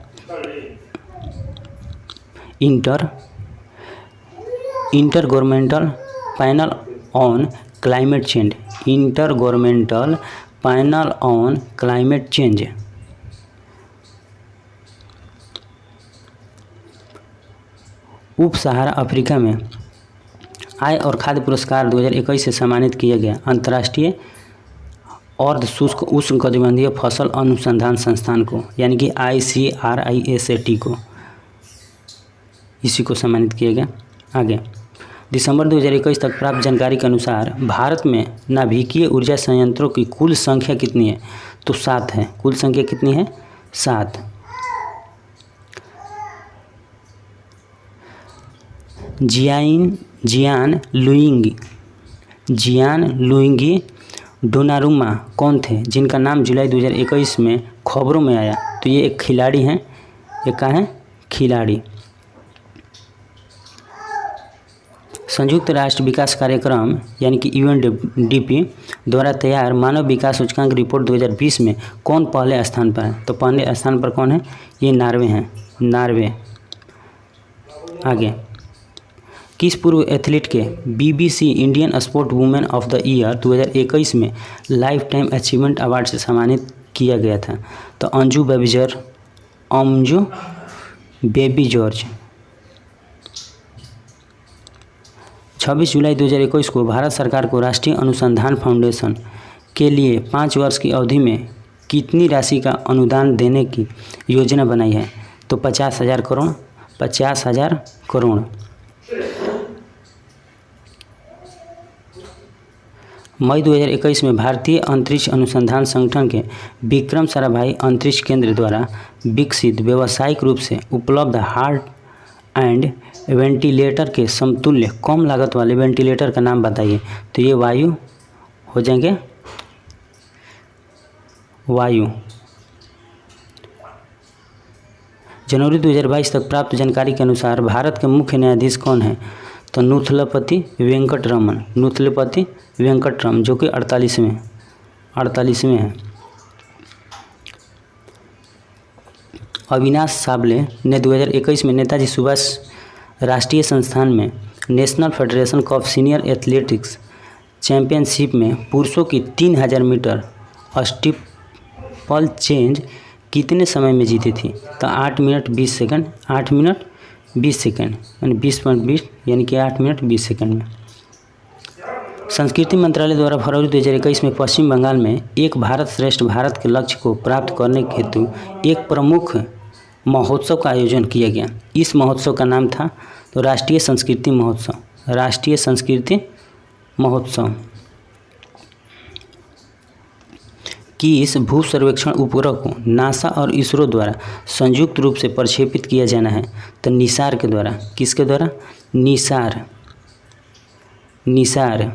Speaker 1: inter governmental panel on climate change. Inter governmental panel on climate change. उप सहारा अफ्रीका में आय और खाद्य पुरस्कार 2021 से सम्मानित किया गया अंतर्राष्ट्रीय अर्ध शुष्क उष्णकटिबंधीय फसल अनुसंधान संस्थान को, यानी कि ICRISAT को, इसी को सम्मानित किया गया। आगे दिसंबर 2021 तक प्राप्त जानकारी के अनुसार भारत में नाभिकीय ऊर्जा संयंत्रों की कुल संख्या कितनी है? तो 7 है। कुल संख्या कितनी है? 7। जियान लुइंगी डोनारुमा कौन थे जिनका नाम जुलाई 2021 में खबरों में आया? तो ये एक खिलाड़ी हैं। ये क्या है? खिलाड़ी। संयुक्त राष्ट्र विकास कार्यक्रम यानी कि UNDP द्वारा तैयार मानव विकास सूचकांक रिपोर्ट 2020 में कौन पहले स्थान पर है? तो पहले स्थान पर कौन है? ये नॉर्वे हैं, नॉर्वे। आगे किस पूर्व एथलीट के BBC Indian sport women of the year 2021 में लाइफ टाइम अचीवमेंट अवार्ड से सम्मानित किया गया था? तो अंजू बेबी जॉर्ज। 26 जुलाई 2021 को भारत सरकार को राष्ट्रीय अनुसंधान फाउंडेशन के लिए 5 वर्ष की अवधि में कितनी राशि का अनुदान देने की योजना बनाई है? तो 50,000 करोड़। 50,000 करोड़। मई 2021 में भारतीय अंतरिक्ष अनुसंधान संगठन के विक्रम साराभाई अंतरिक्ष केंद्र द्वारा विकसित व्यावसायिक रूप से उपलब्ध हार्ट एंड वेंटिलेटर के समतुल्य कम लागत वाले वेंटिलेटर का नाम बताइए? तो ये वायु हो जाएंगे, वायु। जनवरी 2022 तक प्राप्त जानकारी के अनुसार भारत के मुख्य न्यायाधीश कौन है? तो नुथलपति वेंकटरमन। नुथलपति वेंकटरमन जो कि 48वें हैं। अविनाश साबले ने 2021 में नेताजी सुभाष राष्ट्रीय संस्थान में national federation of senior athletics championship में पुरुषों की 3000 मीटर स्टीपल चेंज कितने समय में जीती थी? तो 8 मिनट 20 सेकंड। 8 मिनट 20 सेकंड यानी 20.20 यानी कि 8 मिनट 20 सेकंड में। संस्कृति मंत्रालय द्वारा फरवरी 2021 में पश्चिम बंगाल में एक भारत श्रेष्ठ भारत के लक्ष्य को प्राप्त करने हेतु एक प्रमुख महोत्सव का आयोजन किया गया। इस महोत्सव का नाम था तो राष्ट्रीय संस्कृति महोत्सव। राष्ट्रीय संस्कृति महोत्सव। कि इस भू सर्वेक्षण उपग्रह को नासा और इसरो द्वारा संयुक्त रूप से प्रक्षेपित किया जाना है? तो निसार के द्वारा। किसके द्वारा? निसार।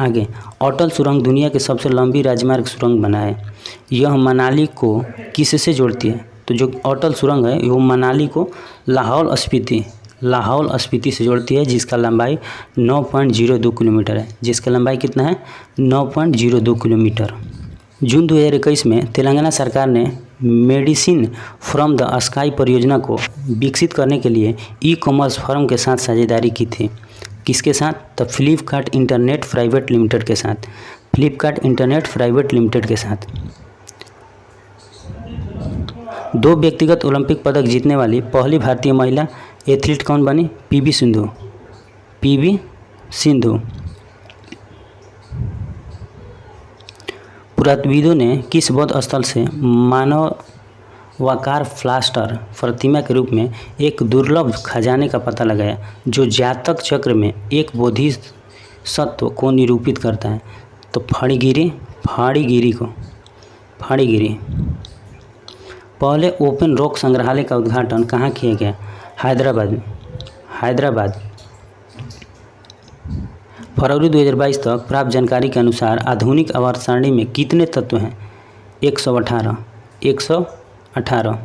Speaker 1: आगे अटल सुरंग दुनिया की सबसे लंबी राजमार्ग सुरंग बना है। यह मनाली को किससे जोड़ती है? तो जो अटल सुरंग है वो मनाली को लाहौल स्पीति से जोड़ती है, जिसका लंबाई 9.02 किलोमीटर है। जिसका लंबाई कितना है? 9.02 किलोमीटर। जून 2021 में तेलंगाना सरकार ने मेडिसिन फ्रॉम द स्काई परियोजना को विकसित करने के लिए ई-कॉमर्स फर्म के साथ साझेदारी की थी। किसके साथ? तो फ्लिपकार्ट इंटरनेट प्राइवेट लिमिटेड के साथ। फ्लिपकार्ट इंटरनेट प्राइवेट लिमिटेड के साथ। 2 व्यक्तिगत ओलंपिक पदक जीतने वाली पहली भारतीय महिला एथलीट कौन बनी? पीवी सिंधु। पुरातत्वविदों ने किस बौद्ध स्थल से मानवाकार प्लास्टर प्रतिमा के रूप में एक दुर्लभ खजाने का पता लगाया जो जातक चक्र में एक सत्व को निरूपित करता है? तो फाड़ीगिरी पहले ओपन रॉक संग्रहालय का उद्घाटन कहाँ किया गया? हैदराबाद। फरवरी 2022 तक प्राप्त जानकारी के अनुसार आधुनिक आवर्त सारणी में कितने तत्व हैं? 118।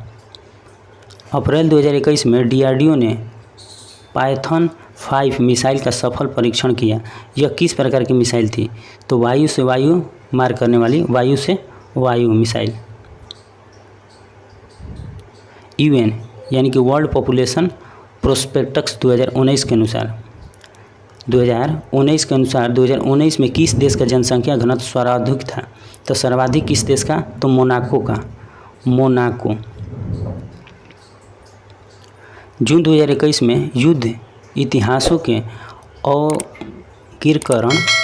Speaker 1: अप्रैल 2021 में DRDO ने पाइथन 5 मिसाइल का सफल परीक्षण किया। यह किस प्रकार की मिसाइल थी? तो वायु से वायु मार करने वाली वायु से वायु मिसाइल। UN यानी कि वर्ल्ड पॉपुलेशन प्रोस्पेक्टस 2019 के अनुसार 2019 में किस देश का जनसंख्या घनत्व सर्वाधिक था? तो सर्वाधिक किस देश का? तो मोनाको। जून 2021 में युद्ध इतिहासों के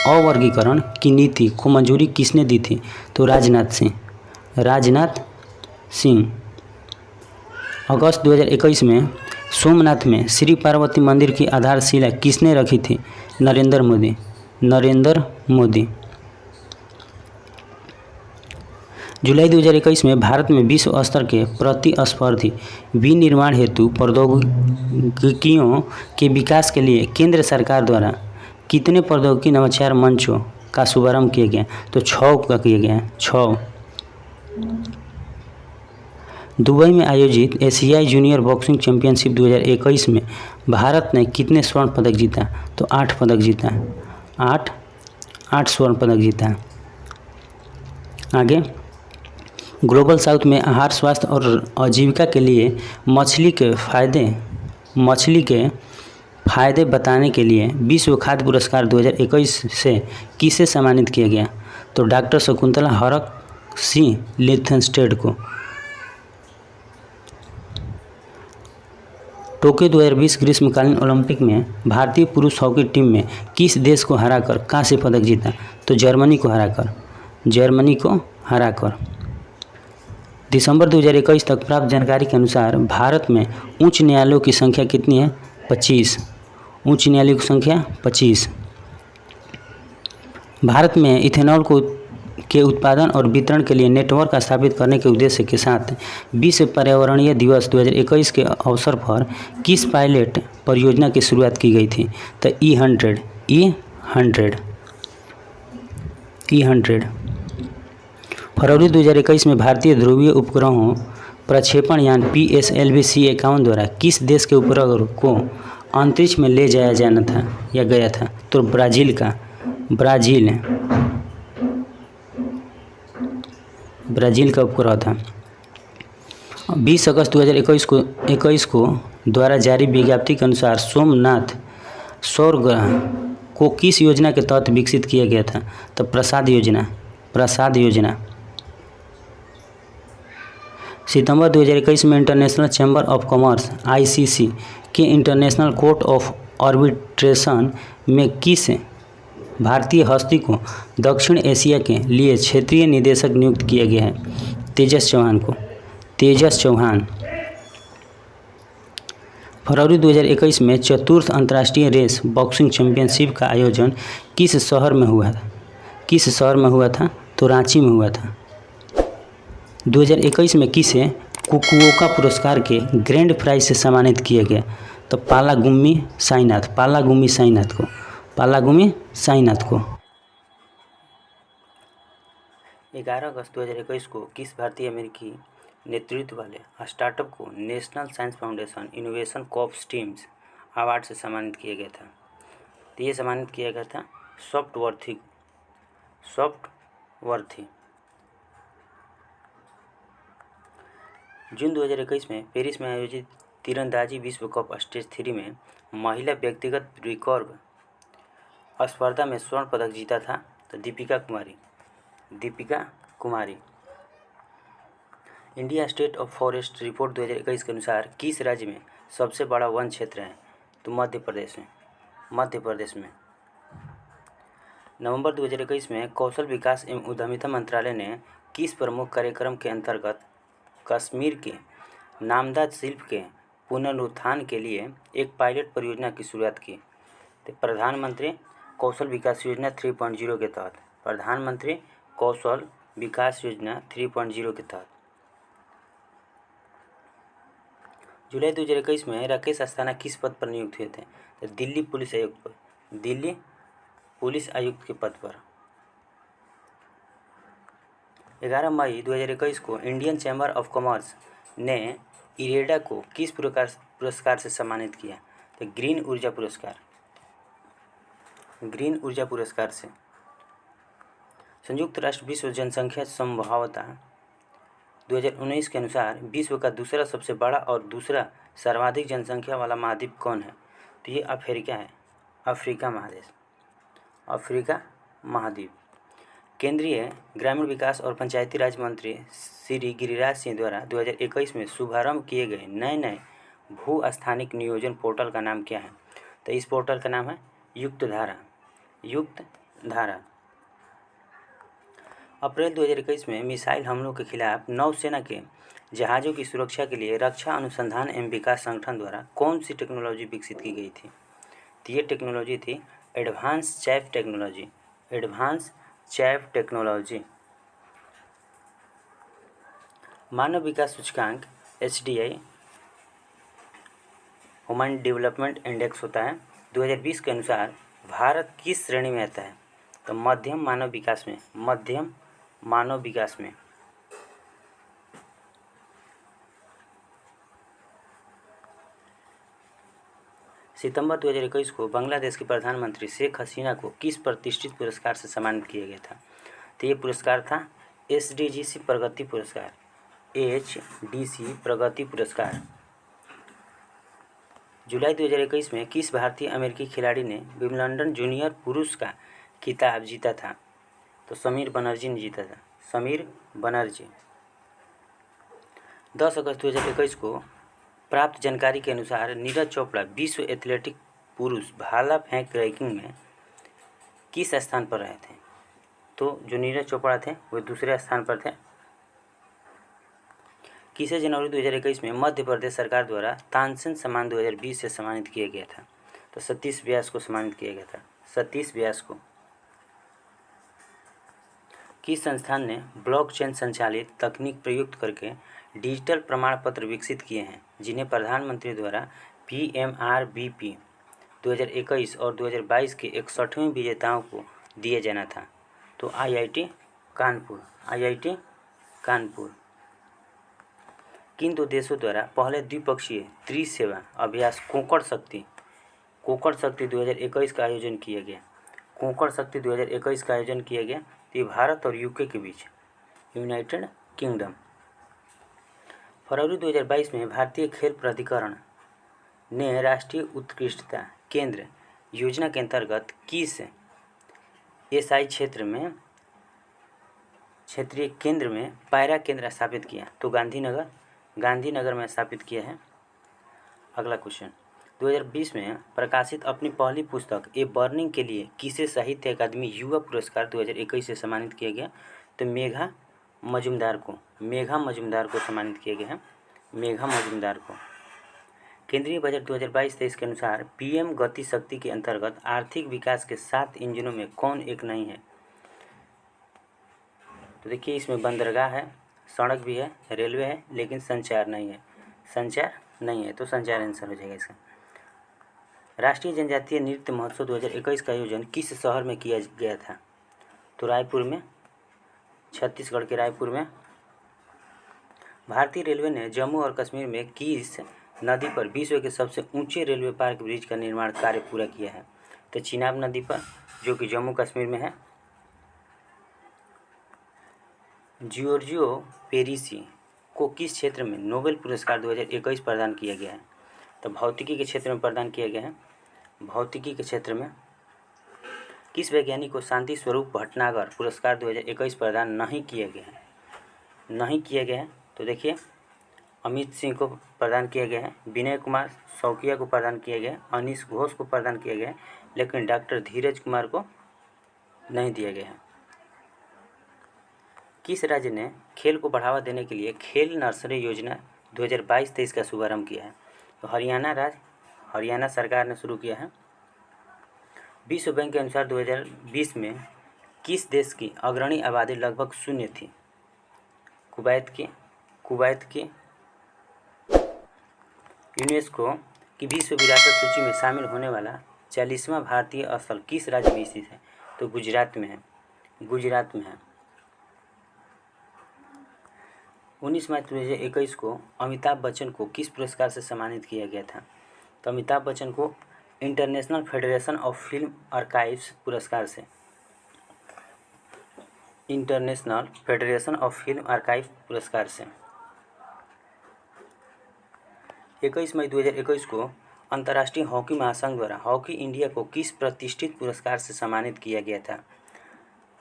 Speaker 1: अवर्गीकरण की नीति को मंजूरी किसने दी थी? तो राजनाथ सिंह। अगस्त 2021 में सोमनाथ में श्री पार्वती मंदिर की आधारशिला किसने रखी थी? नरेंद्र मोदी। जुलाई 2021 में भारत में विश्व स्तर के प्रतिस्पर्धी विनिर्माण हेतु प्रौद्योगिकियों के विकास के लिए केंद्र सरकार द्वारा कितने प्रौद्योगिकी नवाचार मंचों का शुभारंभ किया गया? तो 6 का किया गया। 6। दुबई में आयोजित एशियाई जूनियर बॉक्सिंग चैंपियनशिप 2021 में भारत ने कितने स्वर्ण पदक जीता? तो 8 पदक जीता। 8 स्वर्ण पदक जीता। आगे, ग्लोबल साउथ में आहार, स्वास्थ्य और आजीविका के लिए मछली के फायदे बताने के लिए विश्व खाद्य पुरस्कार 2021 से किसे सम्मानित किया गया? तो डॉक्टर शकुंतला हरक सिंह लिथनस्टेड को। टोक्यो 2020 ग्रीष्मकालीन ओलंपिक में भारतीय पुरुष हॉकी टीम में किस देश को हराकर कांस्य पदक जीता? तो जर्मनी को हराकर। दिसंबर 2021 तक प्राप्त जानकारी के अनुसार भारत में उच्च न्यायालयों की संख्या कितनी है? 25। उच्च न्यायालयों की संख्या 25। भारत में इथेनॉल के उत्पादन और वितरण के लिए नेटवर्क स्थापित करने के उद्देश्य के साथ विश्व पर्यावरणीय दिवस 2021 के अवसर पर किस पायलट परियोजना की शुरुआत की गई थी? तो E100। फरवरी 2021 में भारतीय ध्रुवीय उपग्रहों प्रक्षेपण यान PSLV C-51 द्वारा किस देश के उपग्रह को अंतरिक्ष में ले जाया गया था? तो ब्राज़ील का उपग्रह था। 20 अगस्त 2021 को द्वारा जारी विज्ञप्ति के अनुसार सोमनाथ सौर ग्रह को किस योजना के तहत विकसित किया गया था? तो प्रसाद योजना। सितंबर 2021 में international chamber of commerce ICC के इंटरनेशनल कोर्ट ऑफ आर्बिट्रेशन में किस भारतीय हस्ती को दक्षिण एशिया के लिए क्षेत्रीय निदेशक नियुक्त किया गया है? तेजस चौहान। फरवरी 2021 में चतुर्थ अंतर्राष्ट्रीय रेस बॉक्सिंग चैंपियनशिप का आयोजन किस शहर में हुआ था? तो रांची में हुआ था। 2021 में किसे कुकुओका पुरस्कार के ग्रैंड प्राइज से सम्मानित किया गया? तो पालागुम्मी साईनाथ को। 11 अगस्त 2021 को किस भारतीय अमेरिकी नेतृत्व वाले स्टार्टअप को national science foundation innovation corps teams award से सम्मानित किया गया था? तो ये सम्मानित किया गया था सॉफ्टवर्थी। जून 2021 में पेरिस में आयोजित तीरंदाजी विश्व कप स्टेज 3 में महिला व्यक्तिगत रिकर्व स्पर्धा में स्वर्ण पदक जीता था? तो Deepika Kumari. India state of forest report 2021 के अनुसार किस राज्य में सबसे बड़ा वन क्षेत्र है? तो मध्य प्रदेश में। नवंबर 2021 में कौशल विकास एवं उद्यमिता मंत्रालय ने किस प्रमुख कार्यक्रम के अंतर्गत कश्मीर के नामदा शिल्प के पुनरुत्थान के लिए एक पायलट परियोजना की शुरुआत की? तो प्रधानमंत्री कौशल विकास योजना 3.0 के तहत, प्रधानमंत्री कौशल विकास योजना 3.0 के तहत जुलाई 2021 में राकेश अस्थाना किस पद पर नियुक्त हुए थे? तो दिल्ली पुलिस आयुक्त पर, दिल्ली पुलिस आयुक्त के पद पर। 11 मई 2021 को इंडियन चैम्बर ऑफ कॉमर्स ने इरेडा को किस पुरस्कार से सम्मानित किया? तो ग्रीन ऊर्जा पुरस्कार, ग्रीन ऊर्जा पुरस्कार से। संयुक्त राष्ट्र विश्व जनसंख्या संभाव्यता 2019 के अनुसार विश्व का दूसरा सबसे बड़ा और दूसरा सर्वाधिक जनसंख्या वाला महाद्वीप कौन है? तो ये अफ्रीका है, अफ्रीका महादेश, अफ्रीका महाद्वीप। केंद्रीय ग्रामीण विकास और पंचायती राज मंत्री श्री गिरिराज सिंह द्वारा 2021 में शुभारंभ किए गए नए भू स्थानिक नियोजन पोर्टल का नाम क्या है? तो इस पोर्टल का नाम है युक्त धारा, युक्त धारा। अप्रैल 2021 में मिसाइल हमलों के खिलाफ नौसेना के जहाज़ों की सुरक्षा के लिए रक्षा अनुसंधान एवं विकास संगठन द्वारा कौन सी टेक्नोलॉजी विकसित की गई थी? तो ये टेक्नोलॉजी थी advance chaff technology, advance chaff technology. मानव विकास सूचकांक HDI, ह्यूमन डेवलपमेंट इंडेक्स होता है, 2020 के अनुसार भारत किस श्रेणी में आता है? तो मध्यम मानव विकास में, मध्यम मानव विकास में। सितंबर 2021 को बांग्लादेश के प्रधानमंत्री शेख हसीना को किस प्रतिष्ठित पुरस्कार से सम्मानित किया गया था? तो ये पुरस्कार था SDGC प्रगति पुरस्कार, HDC प्रगति पुरस्कार। जुलाई 2021 में किस भारतीय अमेरिकी खिलाड़ी ने विंबलडन जूनियर पुरुष का खिताब जीता था? तो समीर बनर्जी ने जीता था, समीर बनर्जी। 10 अगस्त 2021 को प्राप्त जानकारी के अनुसार नीरज चोपड़ा विश्व एथलेटिक पुरुष भाला फेंक रैंकिंग में किस स्थान पर रहे थे? तो जो नीरज चोपड़ा थे वो दूसरे स्थान पर थे। किसे जनवरी 2021 में मध्य प्रदेश सरकार द्वारा तानसेन सम्मान 2020 से सम्मानित किया गया था? तो सतीश व्यास को सम्मानित किया गया था, सतीश व्यास को। किस संस्थान ने ब्लॉकचेन संचालित तकनीक प्रयुक्त करके डिजिटल प्रमाण पत्र विकसित किए हैं जिन्हें प्रधानमंत्री द्वारा PMRBP 2021 और 2022 के 61वें विजेताओं को दिए जाना था? तो IIT कानपुर, IIT कानपुर। किन दो देशों द्वारा पहले द्विपक्षीय त्रिसेवा अभ्यास कोंकण शक्ति 2021 का आयोजन किया गया? कोंकण शक्ति 2021 का आयोजन किया गया तो ये भारत और UK के बीच, यूनाइटेड किंगडम। फरवरी 2022 में भारतीय खेल प्राधिकरण ने राष्ट्रीय उत्कृष्टता केंद्र योजना के अंतर्गत किस SI क्षेत्रीय केंद्र में पैरा केंद्र स्थापित किया? तो गांधीनगर में स्थापित किया है। अगला क्वेश्चन, 2020 में प्रकाशित अपनी पहली पुस्तक ए बर्निंग के लिए किसे साहित्य अकादमी युवा पुरस्कार 2021 से सम्मानित किया गया? तो मेघा मजुमदार को सम्मानित किया गया है, मेघा मजुमदार को। केंद्रीय बजट 2022-23 के अनुसार PM गति शक्ति के अंतर्गत आर्थिक विकास के 7 इंजनों में कौन एक नहीं है? तो देखिए इसमें बंदरगाह है, सड़क भी है, रेलवे है, लेकिन संचार नहीं है, तो संचार आंसर हो जाएगा इसका। राष्ट्रीय जनजातीय नृत्य महोत्सव 2021 का आयोजन किस शहर में किया गया था? तो रायपुर में, छत्तीसगढ़ के रायपुर में। भारतीय रेलवे ने जम्मू और कश्मीर में किस नदी पर विश्व के सबसे ऊंचे रेलवे पार्क ब्रिज का निर्माण कार्य पूरा किया है? तो चिनाब नदी पर, जो कि जम्मू कश्मीर में है। जियोर्जियो पेरिसी को किस क्षेत्र में नोबेल पुरस्कार 2021 प्रदान किया गया है? तो भौतिकी के क्षेत्र में प्रदान किया गया है, भौतिकी के क्षेत्र में। किस वैज्ञानिक को शांति स्वरूप भटनागर पुरस्कार 2021 प्रदान नहीं किया गया है? तो देखिए अमित सिंह को प्रदान किया गया है, विनय कुमार शौकिया को प्रदान किया गया है, अनीश घोष को प्रदान किया गया है, लेकिन डॉक्टर धीरज कुमार को नहीं दिया गया है। किस राज्य ने खेल को बढ़ावा देने के लिए खेल नर्सरी योजना 2022-23 का शुभारंभ किया है? तो हरियाणा सरकार ने शुरू किया है। विश्व बैंक के अनुसार 2020 में किस देश की अग्रणी आबादी लगभग शून्य थी? कुवैत की। यूनेस्को की विश्व विरासत सूची में शामिल होने वाला 40वां भारतीय स्थल किस राज्य में स्थित है? तो गुजरात में है। 19 मार्च 2021 को अमिताभ बच्चन को किस पुरस्कार से सम्मानित किया गया था? तो अमिताभ बच्चन को international federation of film archives पुरस्कार से 21 मई 2021 को अंतर्राष्ट्रीय हॉकी महासंघ द्वारा हॉकी इंडिया को किस प्रतिष्ठित पुरस्कार से सम्मानित किया गया था?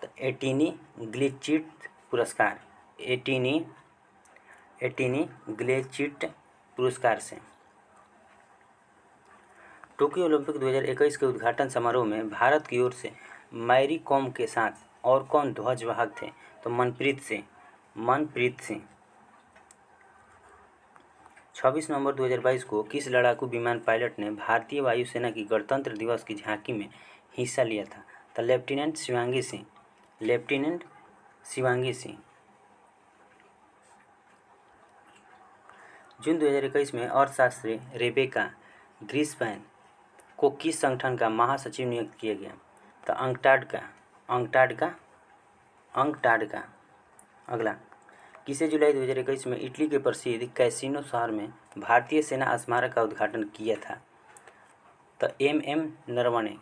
Speaker 1: तो एटीनी ग्लेचिट पुरस्कार। एटीनी ग्लेचिट पुरस्कार से। टोक्यो ओलंपिक 2021 के उद्घाटन समारोह में भारत की ओर से मैरी कॉम के साथ और कौन ध्वजवाहक थे? तो मनप्रीत सिंह। 26 नवंबर 2022 को किस लड़ाकू विमान पायलट ने भारतीय वायुसेना की गणतंत्र दिवस की झांकी में हिस्सा लिया था? तो लेफ्टिनेंट शिवांगी सिंह। जून 2021 में अर्थशास्त्री रेबेका ग्रीसपैन को किस संगठन का महासचिव नियुक्त किया गया? तो अंकटाड का। अगला, किसे जुलाई 2021 में इटली के प्रसिद्ध कैसीनो शहर में भारतीय सेना स्मारक का उद्घाटन किया था? तो एम नरवणे।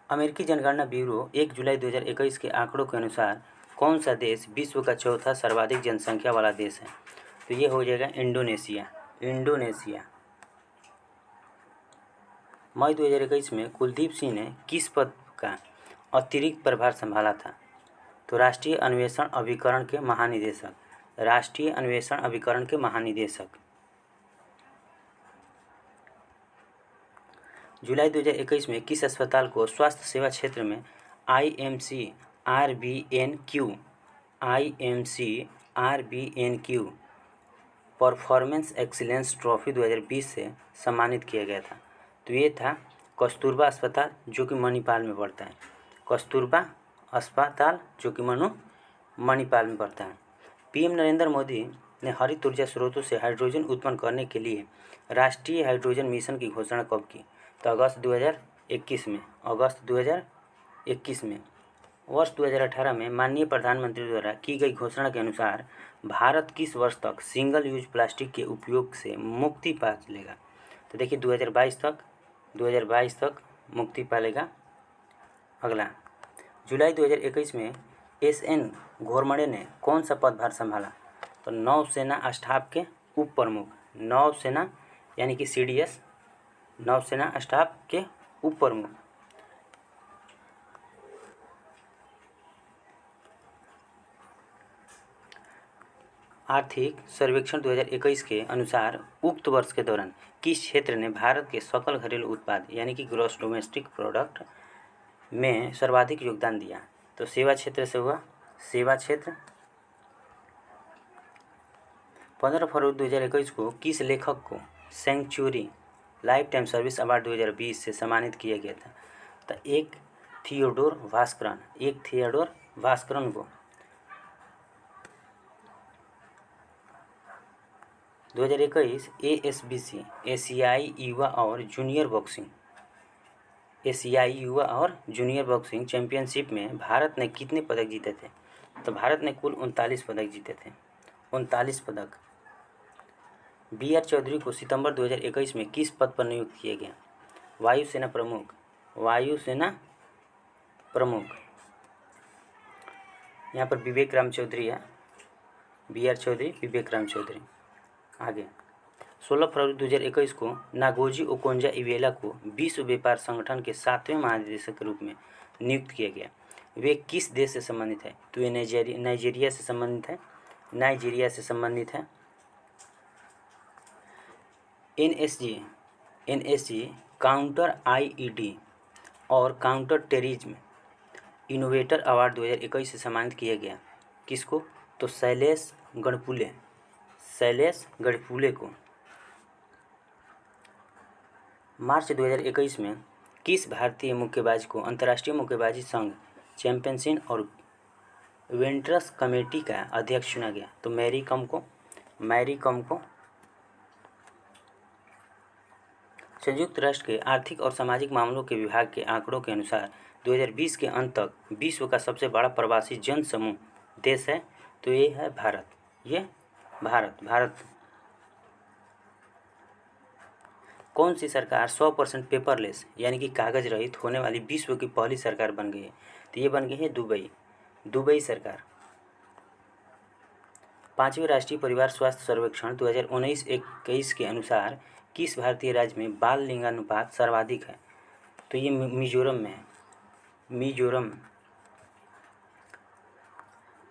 Speaker 1: अमेरिकी जनगणना ब्यूरो 1 जुलाई 2021 के आंकड़ों के अनुसार कौन सा देश विश्व का चौथा सर्वाधिक जनसंख्या वाला देश है? तो ये हो जाएगा इंडोनेशिया। मई 2021 में कुलदीप सिंह ने किस पद का अतिरिक्त प्रभार संभाला था? तो राष्ट्रीय अन्वेषण अभिकरण के महानिदेशक। जुलाई 2021 में किस अस्पताल को स्वास्थ्य सेवा क्षेत्र में IMC-RBNQ परफॉर्मेंस एक्सीलेंस ट्रॉफी 2020 से सम्मानित किया गया था? तो ये था कस्तूरबा अस्पताल, जो कि मणिपाल में पड़ता है। पीएम नरेंद्र मोदी ने हरित ऊर्जा स्रोतों से हाइड्रोजन उत्पन्न करने के लिए राष्ट्रीय हाइड्रोजन मिशन की घोषणा कब की? तो अगस्त 2021 में। वर्ष 2018 में माननीय प्रधानमंत्री द्वारा की गई घोषणा के अनुसार भारत किस वर्ष तक सिंगल यूज प्लास्टिक के उपयोग से मुक्ति पा लेगा? तो देखिए 2022 तक मुक्ति पालेगा। अगला, जुलाई 2021 में SN घोरमड़े ने कौन सा पदभार संभाला? तो नौसेना स्टाफ के उप प्रमुख। नौसेना यानी कि CDS, नौसेना स्टाफ के उप प्रमुख। आर्थिक सर्वेक्षण 2021 के अनुसार उक्त वर्ष के दौरान किस क्षेत्र ने भारत के सकल घरेलू उत्पाद यानी कि ग्रॉस डोमेस्टिक प्रोडक्ट में सर्वाधिक योगदान दिया? तो सेवा क्षेत्र से हुआ। 15 फरवरी 2021 को किस लेखक को century lifetime service award 2020 से सम्मानित किया गया था? तो एक थियोडोर भास्करन को 2021 ASBC एशियाई युवा और जूनियर बॉक्सिंग चैंपियनशिप में भारत ने कितने पदक जीते थे? तो भारत ने कुल 39 पदक जीते थे। 39 पदक। BR चौधरी को सितंबर 2021 में किस पद पर नियुक्त किया गया? वायुसेना प्रमुख। यहाँ पर विवेक राम चौधरी है। BR चौधरी, विवेक राम चौधरी। आगे, 16 फरवरी 2021 को नागोजी ओकोंजा-इवेला को विश्व व्यापार संगठन के 7वें महानिदेशक के रूप में नियुक्त किया गया। वे किस देश से संबंधित है? तो ये नाइजीरिया से संबंधित है। NSG काउंटर IED और काउंटर टेररिज्म इनोवेटर अवार्ड 2021 से सम्मानित किया गया। किसको? तो शैलेश गणपुले को। मार्च 2021 में किस भारतीय मुक्केबाज को अंतर्राष्ट्रीय मुक्केबाजी संघ चैंपियनशिप और विंटर्स कमेटी का अध्यक्ष चुना गया? तो मैरी कॉम को संयुक्त राष्ट्र के आर्थिक और सामाजिक मामलों के विभाग के आंकड़ों के अनुसार 2020 के अंत तक विश्व का सबसे बड़ा प्रवासी जन समूह देश है, तो ये है भारत। ये भारत। कौन सी सरकार 100% पेपरलेस यानी कि कागज रहित होने वाली विश्व की पहली सरकार बन गई है? तो ये बन गई है दुबई सरकार। 5वें राष्ट्रीय परिवार स्वास्थ्य सर्वेक्षण 2019-21 के अनुसार किस भारतीय राज्य में बाल लिंगानुपात सर्वाधिक है? तो ये मिजोरम में है। मिजोरम।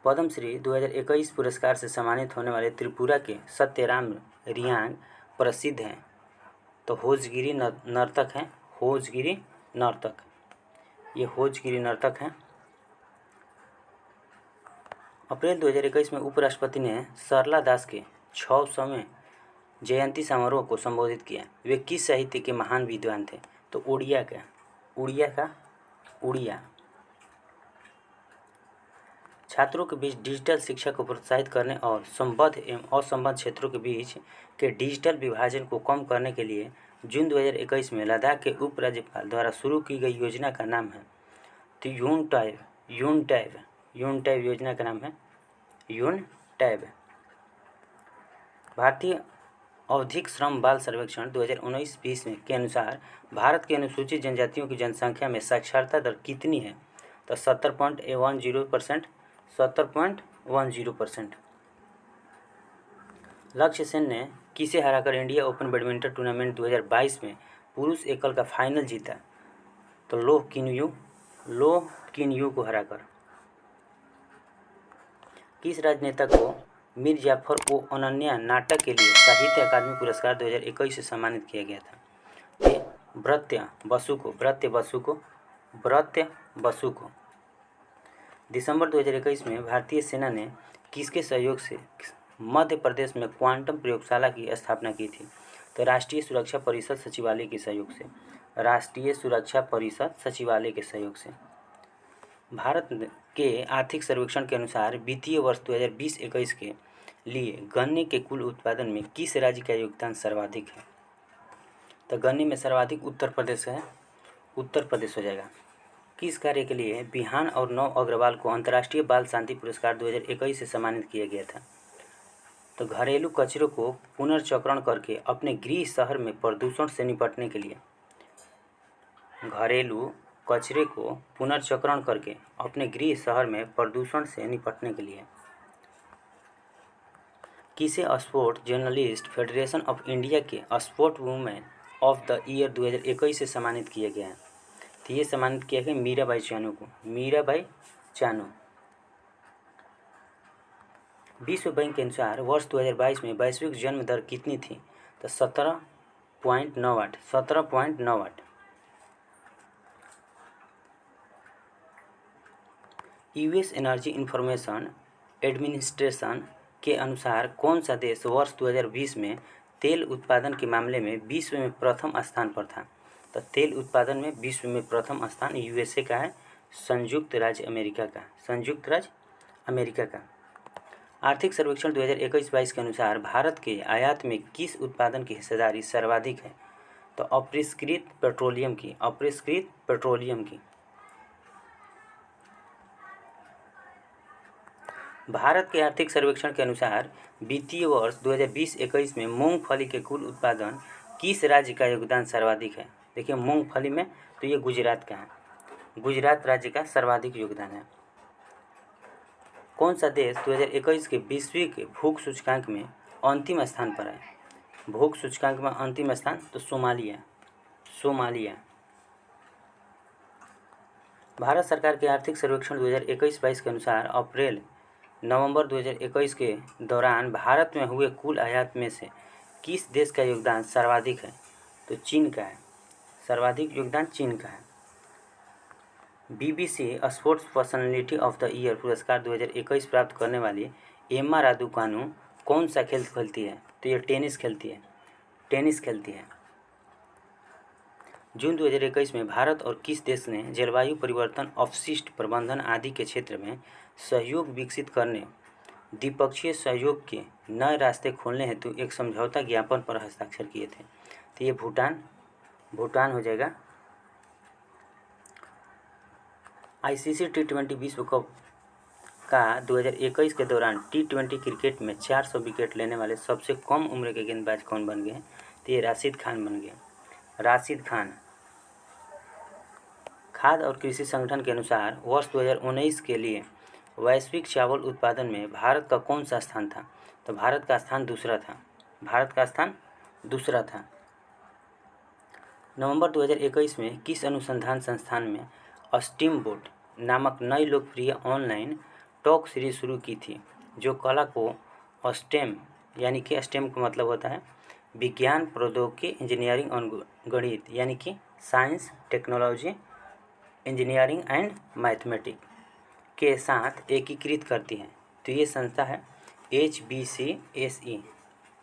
Speaker 1: पद्मश्री 2021 पुरस्कार से सम्मानित होने वाले त्रिपुरा के सत्यराम रियांग प्रसिद्ध हैं, तो होजगिरी नर्तक हैं। होजगिरी नर्तक हैं। अप्रैल 2021 में उपराष्ट्रपति ने सरला दास के 600वें जयंती समारोह को संबोधित किया। वे किस साहित्य के महान विद्वान थे? तो उड़िया। छात्रों के बीच डिजिटल शिक्षा को प्रोत्साहित करने और संबद्ध एवं असंबद्ध क्षेत्रों के बीच के डिजिटल विभाजन को कम करने के लिए जून 2021 में लद्दाख के उपराज्यपाल द्वारा शुरू की गई योजना का नाम है? तो यूनटैब योजना का नाम है यूनटैब। भारतीय आवधिक श्रम बाल सर्वेक्षण 2019-20 में के अनुसार भारत के अनुसूचित जनजातियों की जनसंख्या में साक्षरता दर कितनी है? तो 70.10%। लक्ष्य सेन ने किसे हराकर इंडिया ओपन बैडमिंटन टूर्नामेंट 2022 में पुरुष एकल का फाइनल जीता? तो लोह किन यू को हराकर। किस राजनेता को मीर जाफर ओ अनन्या नाटक के लिए साहित्य अकादमी पुरस्कार 2021 से सम्मानित किया गया था? ब्रत्य बसु को। दिसंबर 2021 में भारतीय सेना ने किसके सहयोग से मध्य प्रदेश में क्वांटम प्रयोगशाला की स्थापना की थी? तो राष्ट्रीय सुरक्षा परिषद सचिवालय के सहयोग से। भारत के आर्थिक सर्वेक्षण के अनुसार वित्तीय वर्ष 2020-21 के लिए गन्ने के कुल उत्पादन में किस राज्य का योगदान सर्वाधिक है? तो गन्ने में सर्वाधिक उत्तर प्रदेश हो जाएगा। किस कार्य के लिए बिहान और नव अग्रवाल को अंतर्राष्ट्रीय बाल शांति पुरस्कार 2021 से सम्मानित किया गया था? तो घरेलू कचरे को पुनर्चक्रण करके अपने गृह शहर में प्रदूषण से निपटने के लिए किसे sport journalist federation of India के sport women of the year 2021 से सम्मानित किया गया है? तो ये सम्मानित किया गया मीराबाई चानू। विश्व बैंक के अनुसार वर्ष 2022 में वैश्विक जन्म दर कितनी थी? तो 17.9। यूएस एनर्जी इंफॉर्मेशन एडमिनिस्ट्रेशन के अनुसार कौन सा देश वर्ष 2020 में तेल उत्पादन के मामले में विश्व में प्रथम स्थान पर था? तो तेल उत्पादन में विश्व में प्रथम स्थान यूएसए का है, संयुक्त राज्य अमेरिका का। आर्थिक सर्वेक्षण 2021-22 के अनुसार भारत के आयात में किस उत्पादन की हिस्सेदारी सर्वाधिक है? तो अपरिष्कृत पेट्रोलियम की। भारत के आर्थिक सर्वेक्षण के अनुसार वित्तीय वर्ष 2020-21 में मूंगफली के कुल उत्पादन किस राज्य का योगदान सर्वाधिक है? देखिए मूंगफली में तो ये गुजरात का है, गुजरात राज्य का सर्वाधिक योगदान है। कौन सा देश 2021 के वैश्विक भूख सूचकांक में अंतिम स्थान पर है? भूख सूचकांक में अंतिम स्थान तो सोमालिया। भारत सरकार के आर्थिक सर्वेक्षण 2021-22 के अनुसार अप्रैल नवंबर 2021 के दौरान भारत में हुए कुल आयात में से किस देश का योगदान सर्वाधिक है? तो चीन का है, सर्वाधिक योगदान चीन का है। BBC sports personality of the year पुरस्कार 2021 प्राप्त करने वाली एम्मा रादुकानु कौन सा खेल खेलती है? तो ये टेनिस खेलती है। जून 2021 में भारत और किस देश ने जलवायु परिवर्तन, अपशिष्ट प्रबंधन आदि के क्षेत्र में सहयोग विकसित करने, द्विपक्षीय सहयोग के नए रास्ते खोलने हेतु एक समझौता ज्ञापन पर हस्ताक्षर किए थे? तो ये भूटान हो जाएगा। आईसीसी टी20 विश्व कप का 2021 के दौरान टी20 क्रिकेट में 400 विकेट लेने वाले सबसे कम उम्र के गेंदबाज कौन बन गए हैं? तो ये राशिद खान बन गए। राशिद खान। खाद्य और कृषि संगठन के अनुसार वर्ष 2019 के लिए वैश्विक चावल उत्पादन में भारत का कौन सा स्थान था? तो भारत का स्थान दूसरा था। नवंबर 2021 में किस अनुसंधान संस्थान में स्टीमबोट नामक नई लोकप्रिय ऑनलाइन टॉक सीरीज शुरू की थी, जो कला को स्टेम, यानी कि स्टेम का मतलब होता है विज्ञान, प्रौद्योगिकी, इंजीनियरिंग और गणित, यानी कि science, technology, engineering and mathematics के साथ एकीकृत करती है? तो ये संस्था है HBCSE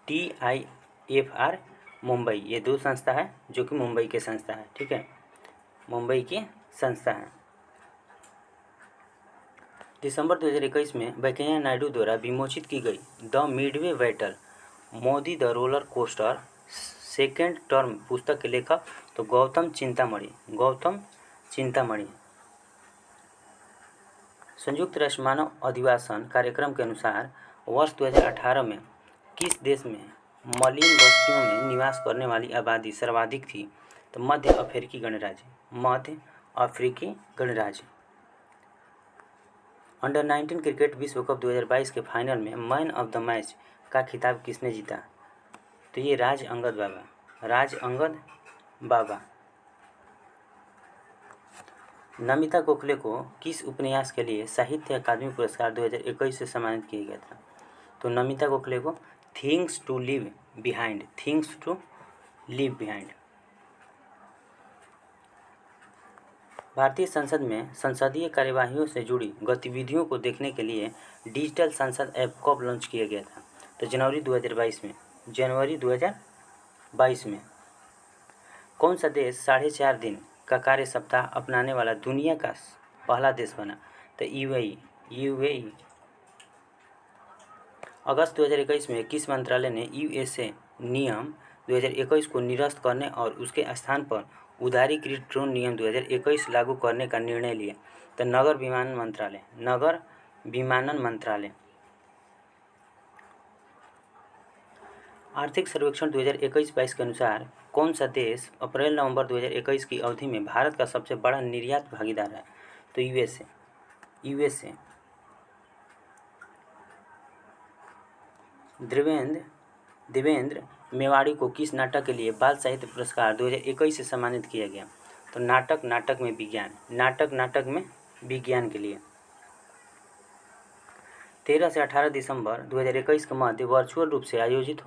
Speaker 1: TIFR मुंबई। ये 2 संस्था है जो कि मुंबई के संस्था है, ठीक है, मुंबई की संस्था है। दिसंबर 2021 में वेंकैया नायडू द्वारा विमोचित की गई the Midway battle, Modi the roller coaster second term पुस्तक के लेखक तो गौतम चिंतामणि। संयुक्त राष्ट्र मानव अधिवासन कार्यक्रम के अनुसार वर्ष 2018 में किस देश में मलिन बस्तियों में निवास करने वाली आबादी सर्वाधिक थी? तो मध्य अफ्रीकी गणराज्य। अंडर 19 क्रिकेट विश्व कप 2022 के फाइनल में मैन ऑफ द मैच का खिताब किसने जीता? तो ये राज अंगद बाबा। नमिता गोखले को किस उपन्यास के लिए साहित्य अकादमी पुरस्कार 2021 से सम्मानित किया गया था? तो नमिता गोखले को थिंग्स टू लिव बिहाइंड। भारतीय संसद में संसदीय कार्यवाहियों से जुड़ी गतिविधियों को देखने के लिए डिजिटल संसद ऐप कब लॉन्च किया गया था? तो जनवरी 2022 में। कौन सा देश 4.5 दिन का कार्य सप्ताह अपनाने वाला दुनिया का पहला देश बना? तो UAE। अगस्त 2021 में किस मंत्रालय ने USA नियम 2021 को निरस्त करने और उसके स्थान पर उदारीकृत ड्रोन नियम 2021 लागू करने का निर्णय लिया? तो नगर विमानन मंत्रालय। आर्थिक सर्वेक्षण 2021-22 के अनुसार कौन सा देश अप्रैल-नवंबर 2021 की अवधि में भारत का सबसे बड़ा निर्यात भागीदार है? तो USA। देवेंद्र मेवाड़ी को किस नाटक के लिए बाल साहित्य पुरस्कार 2021 से सम्मानित किया गया? तो नाटक में विज्ञान के लिए। 13 से 18 दिसंबर 2021 के मध्य वर्चुअल रूप से आयोजित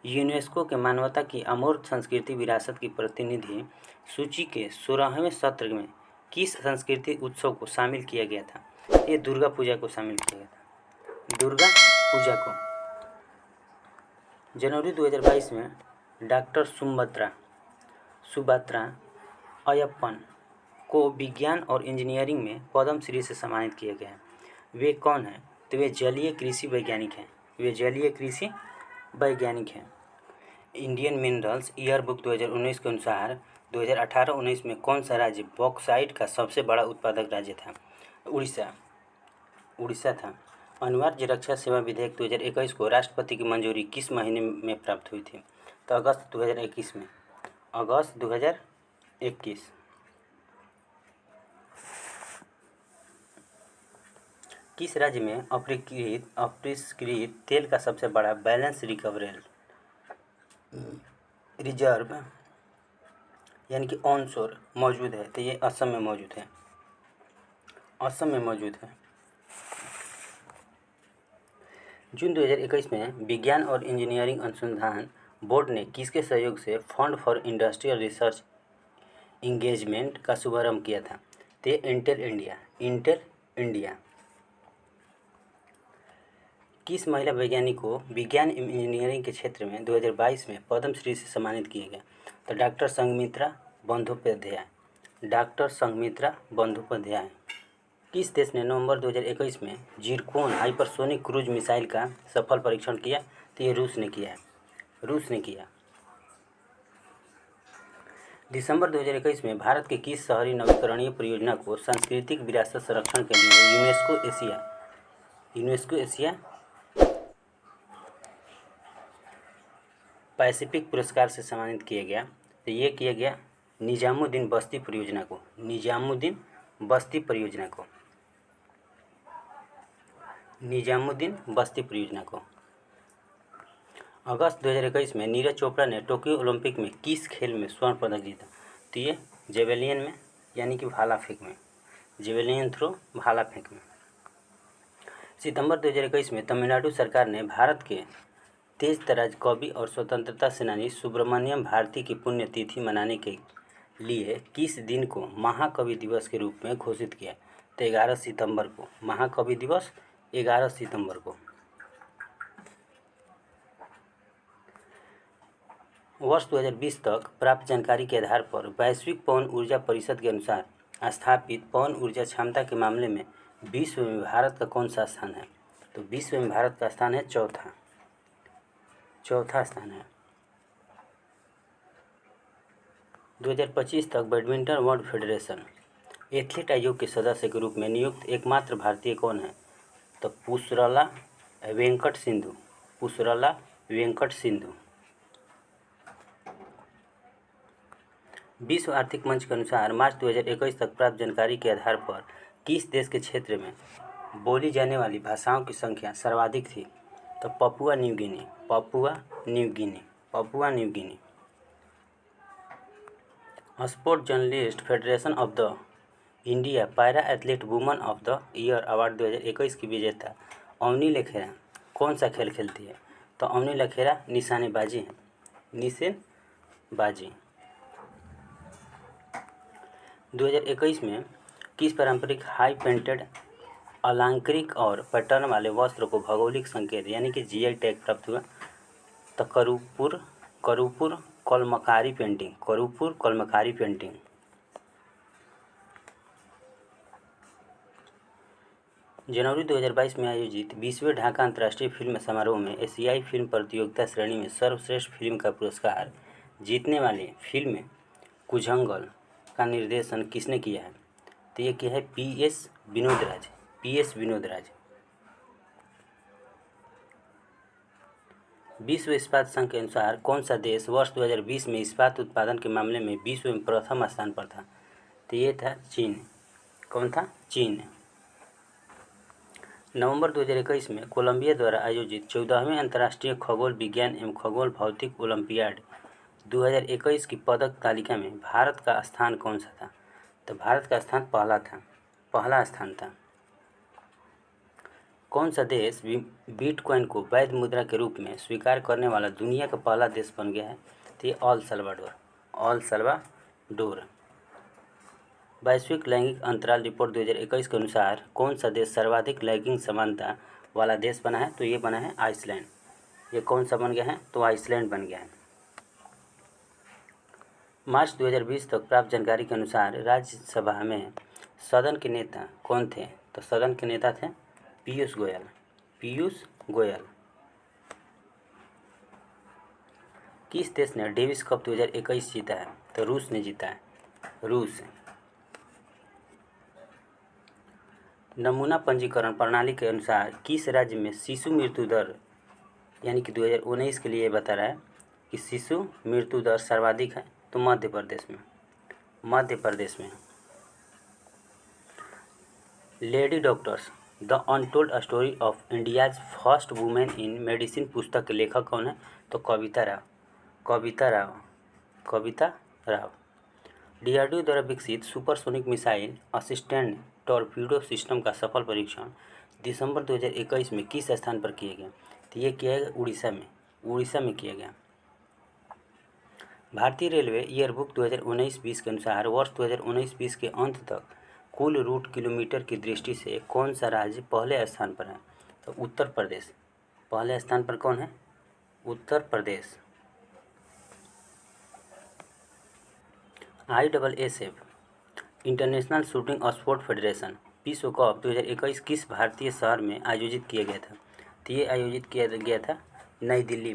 Speaker 1: यूनेस्को के मानवता की अमूर्त संस्कृति विरासत की प्रतिनिधि सूची के 16वें सत्र में किस संस्कृति उत्सव को शामिल किया गया था? ये दुर्गा पूजा को शामिल किया गया था। जनवरी 2022 में डॉक्टर सुभद्रा अयप्पन को विज्ञान और इंजीनियरिंग में पद्म श्री से सम्मानित किया गया है। वे कौन हैं? तो वे जलीय कृषि वैज्ञानिक हैं। इंडियन मिनरल्स ईयर बुक 2019 के अनुसार 2018-19 में कौन सा राज्य बॉक्साइट का सबसे बड़ा उत्पादक राज्य था? उड़ीसा था। अनिवार्य रक्षा सेवा विधेयक 2021 को राष्ट्रपति की मंजूरी किस महीने में प्राप्त हुई थी? तो अगस्त 2021 में। किस राज्य में अपरिष्कृत तेल का सबसे बड़ा बैलेंस रिजर्व यानी कि ऑनशोर मौजूद है? तो ये असम में मौजूद है। जून 2021 में विज्ञान और इंजीनियरिंग अनुसंधान बोर्ड ने किसके सहयोग से fund for industrial research engagement का शुभारंभ किया था? तो इंटेल इंडिया। किस महिला वैज्ञानिक को विज्ञान एवं इंजीनियरिंग के क्षेत्र में 2022 में पद्म श्री से सम्मानित किया गया? तो डॉक्टर संघमित्रा बंदोपाध्याय, डॉक्टर संघमित्रा बंदोपाध्याय। किस देश ने नवंबर 2021 में जिरकोन हाइपरसोनिक क्रूज मिसाइल का सफल परीक्षण किया? तो ये रूस ने किया है। रूस ने किया। दिसंबर 2021 में भारत के किस शहरी नवीकरणीय परियोजना को सांस्कृतिक विरासत संरक्षण के लिए यूनेस्को एशिया पैसिफिक पुरस्कार से सम्मानित किया गया? तो ये किया गया निजामुद्दीन बस्ती परियोजना को। निजामुद्दीन बस्ती परियोजना को। अगस्त 2021 में नीरज चोपड़ा ने टोक्यो ओलंपिक में किस खेल में स्वर्ण पदक जीता? तो ये जेवेलियन में, यानी कि भाला फेंक में, जेवेलियन थ्रो, भाला फेंक में। सितंबर 2021 में तमिलनाडु सरकार ने भारत के तेज तराज कवि और स्वतंत्रता सेनानी सुब्रमण्यम भारती की पुण्यतिथि मनाने के लिए किस दिन को महाकवि दिवस के रूप में घोषित किया? तो 11 सितंबर को। महाकवि दिवस 11 सितंबर को। वर्ष 2020 तक प्राप्त जानकारी के आधार पर वैश्विक पवन ऊर्जा परिषद के अनुसार स्थापित पवन ऊर्जा क्षमता के मामले में विश्व में भारत का कौन सा स्थान है? तो विश्व में भारत का स्थान है चौथा स्थान है। 2025 तक बैडमिंटन वर्ल्ड फेडरेशन एथलीट आयोग के सदस्य के रूप में नियुक्त एकमात्र भारतीय कौन है? तो पुसरला वेंकट सिंधु। विश्व आर्थिक मंच के अनुसार मार्च 2021 तक प्राप्त जानकारी के आधार पर किस देश के क्षेत्र में बोली जाने वाली भाषाओं की संख्या सर्वाधिक थी? तो Papua New Guinea. Sport journalist federation of the India para athlete woman of the year award 2021 की विजेता अवनी लखेरा कौन सा खेल खेलती है? तो अवनी लखेरा निशानेबाजी है। 2021 में किस पारंपरिक हाई पेंटेड अलंकृत और पैटर्न वाले वस्त्र को भौगोलिक संकेत यानी कि जीआई टैग प्राप्त हुआ? तो करूपुर कलमकारी पेंटिंग। जनवरी 2022 में आयोजित 20वें ढाका अंतर्राष्ट्रीय फिल्म समारोह में एशियाई फिल्म प्रतियोगिता श्रेणी में सर्वश्रेष्ठ फिल्म का पुरस्कार जीतने वाली फिल्म कुंजंगल का निर्देशन किसने किया है? तो ये किया है पी.एस. विनोद राज। विश्व इस्पात संघ के अनुसार कौन सा देश वर्ष 2020 में इस्पात उत्पादन के मामले में विश्व में प्रथम स्थान पर था? तो ये था चीन। कौन था? चीन। नवंबर 2021 में कोलंबिया द्वारा आयोजित 14वें अंतर्राष्ट्रीय खगोल विज्ञान एवं खगोल भौतिक ओलंपियाड 2021 की पदक तालिका में भारत का स्थान कौन सा था? तो भारत का स्थान पहला स्थान था। कौन सा देश बिटकॉइन को वैध मुद्रा के रूप में स्वीकार करने वाला दुनिया का पहला देश बन गया है? तो ये अल सल्वाडोर। वैश्विक लैंगिक अंतराल रिपोर्ट 2021 के अनुसार कौन सा देश सर्वाधिक लैंगिक समानता वाला देश बना है? तो ये बना है आइसलैंड। ये कौन सा बन गया है? तो आइसलैंड बन गया है। मार्च 2020 तक प्राप्त जानकारी के अनुसार राज्यसभा में सदन के नेता कौन थे? तो सदन के नेता थे पीयूष गोयल। किस देश ने डेविस कप 2021 जीता है? तो रूस ने जीता है। नमूना पंजीकरण प्रणाली के अनुसार किस राज्य में शिशु मृत्यु दर यानी कि 2019 के लिए बता रहा है कि शिशु मृत्यु दर सर्वाधिक है? तो मध्य प्रदेश में। Lady doctors the untold story of India's first women in medicine पुस्तक के लेखक कौन है? तो कविता राव। डीआरडीओ द्वारा विकसित supersonic missile assistant torpedo system का सफल परीक्षण दिसंबर 2021 में किस स्थान पर किया गया? तो ये किया गया उड़ीसा में किया गया। भारतीय रेलवे ईयरबुक 2019-20 के अनुसार वर्ष 2019-20 के अंत तक कुल रूट किलोमीटर की दृष्टि से कौन सा राज्य पहले स्थान पर है? तो उत्तर प्रदेश। पहले स्थान पर कौन है? Uttar Pradesh. ISSF international shooting sport federation विश्व कप 2021 किस भारतीय शहर में आयोजित किया गया था? तो ये आयोजित किया गया था नई दिल्ली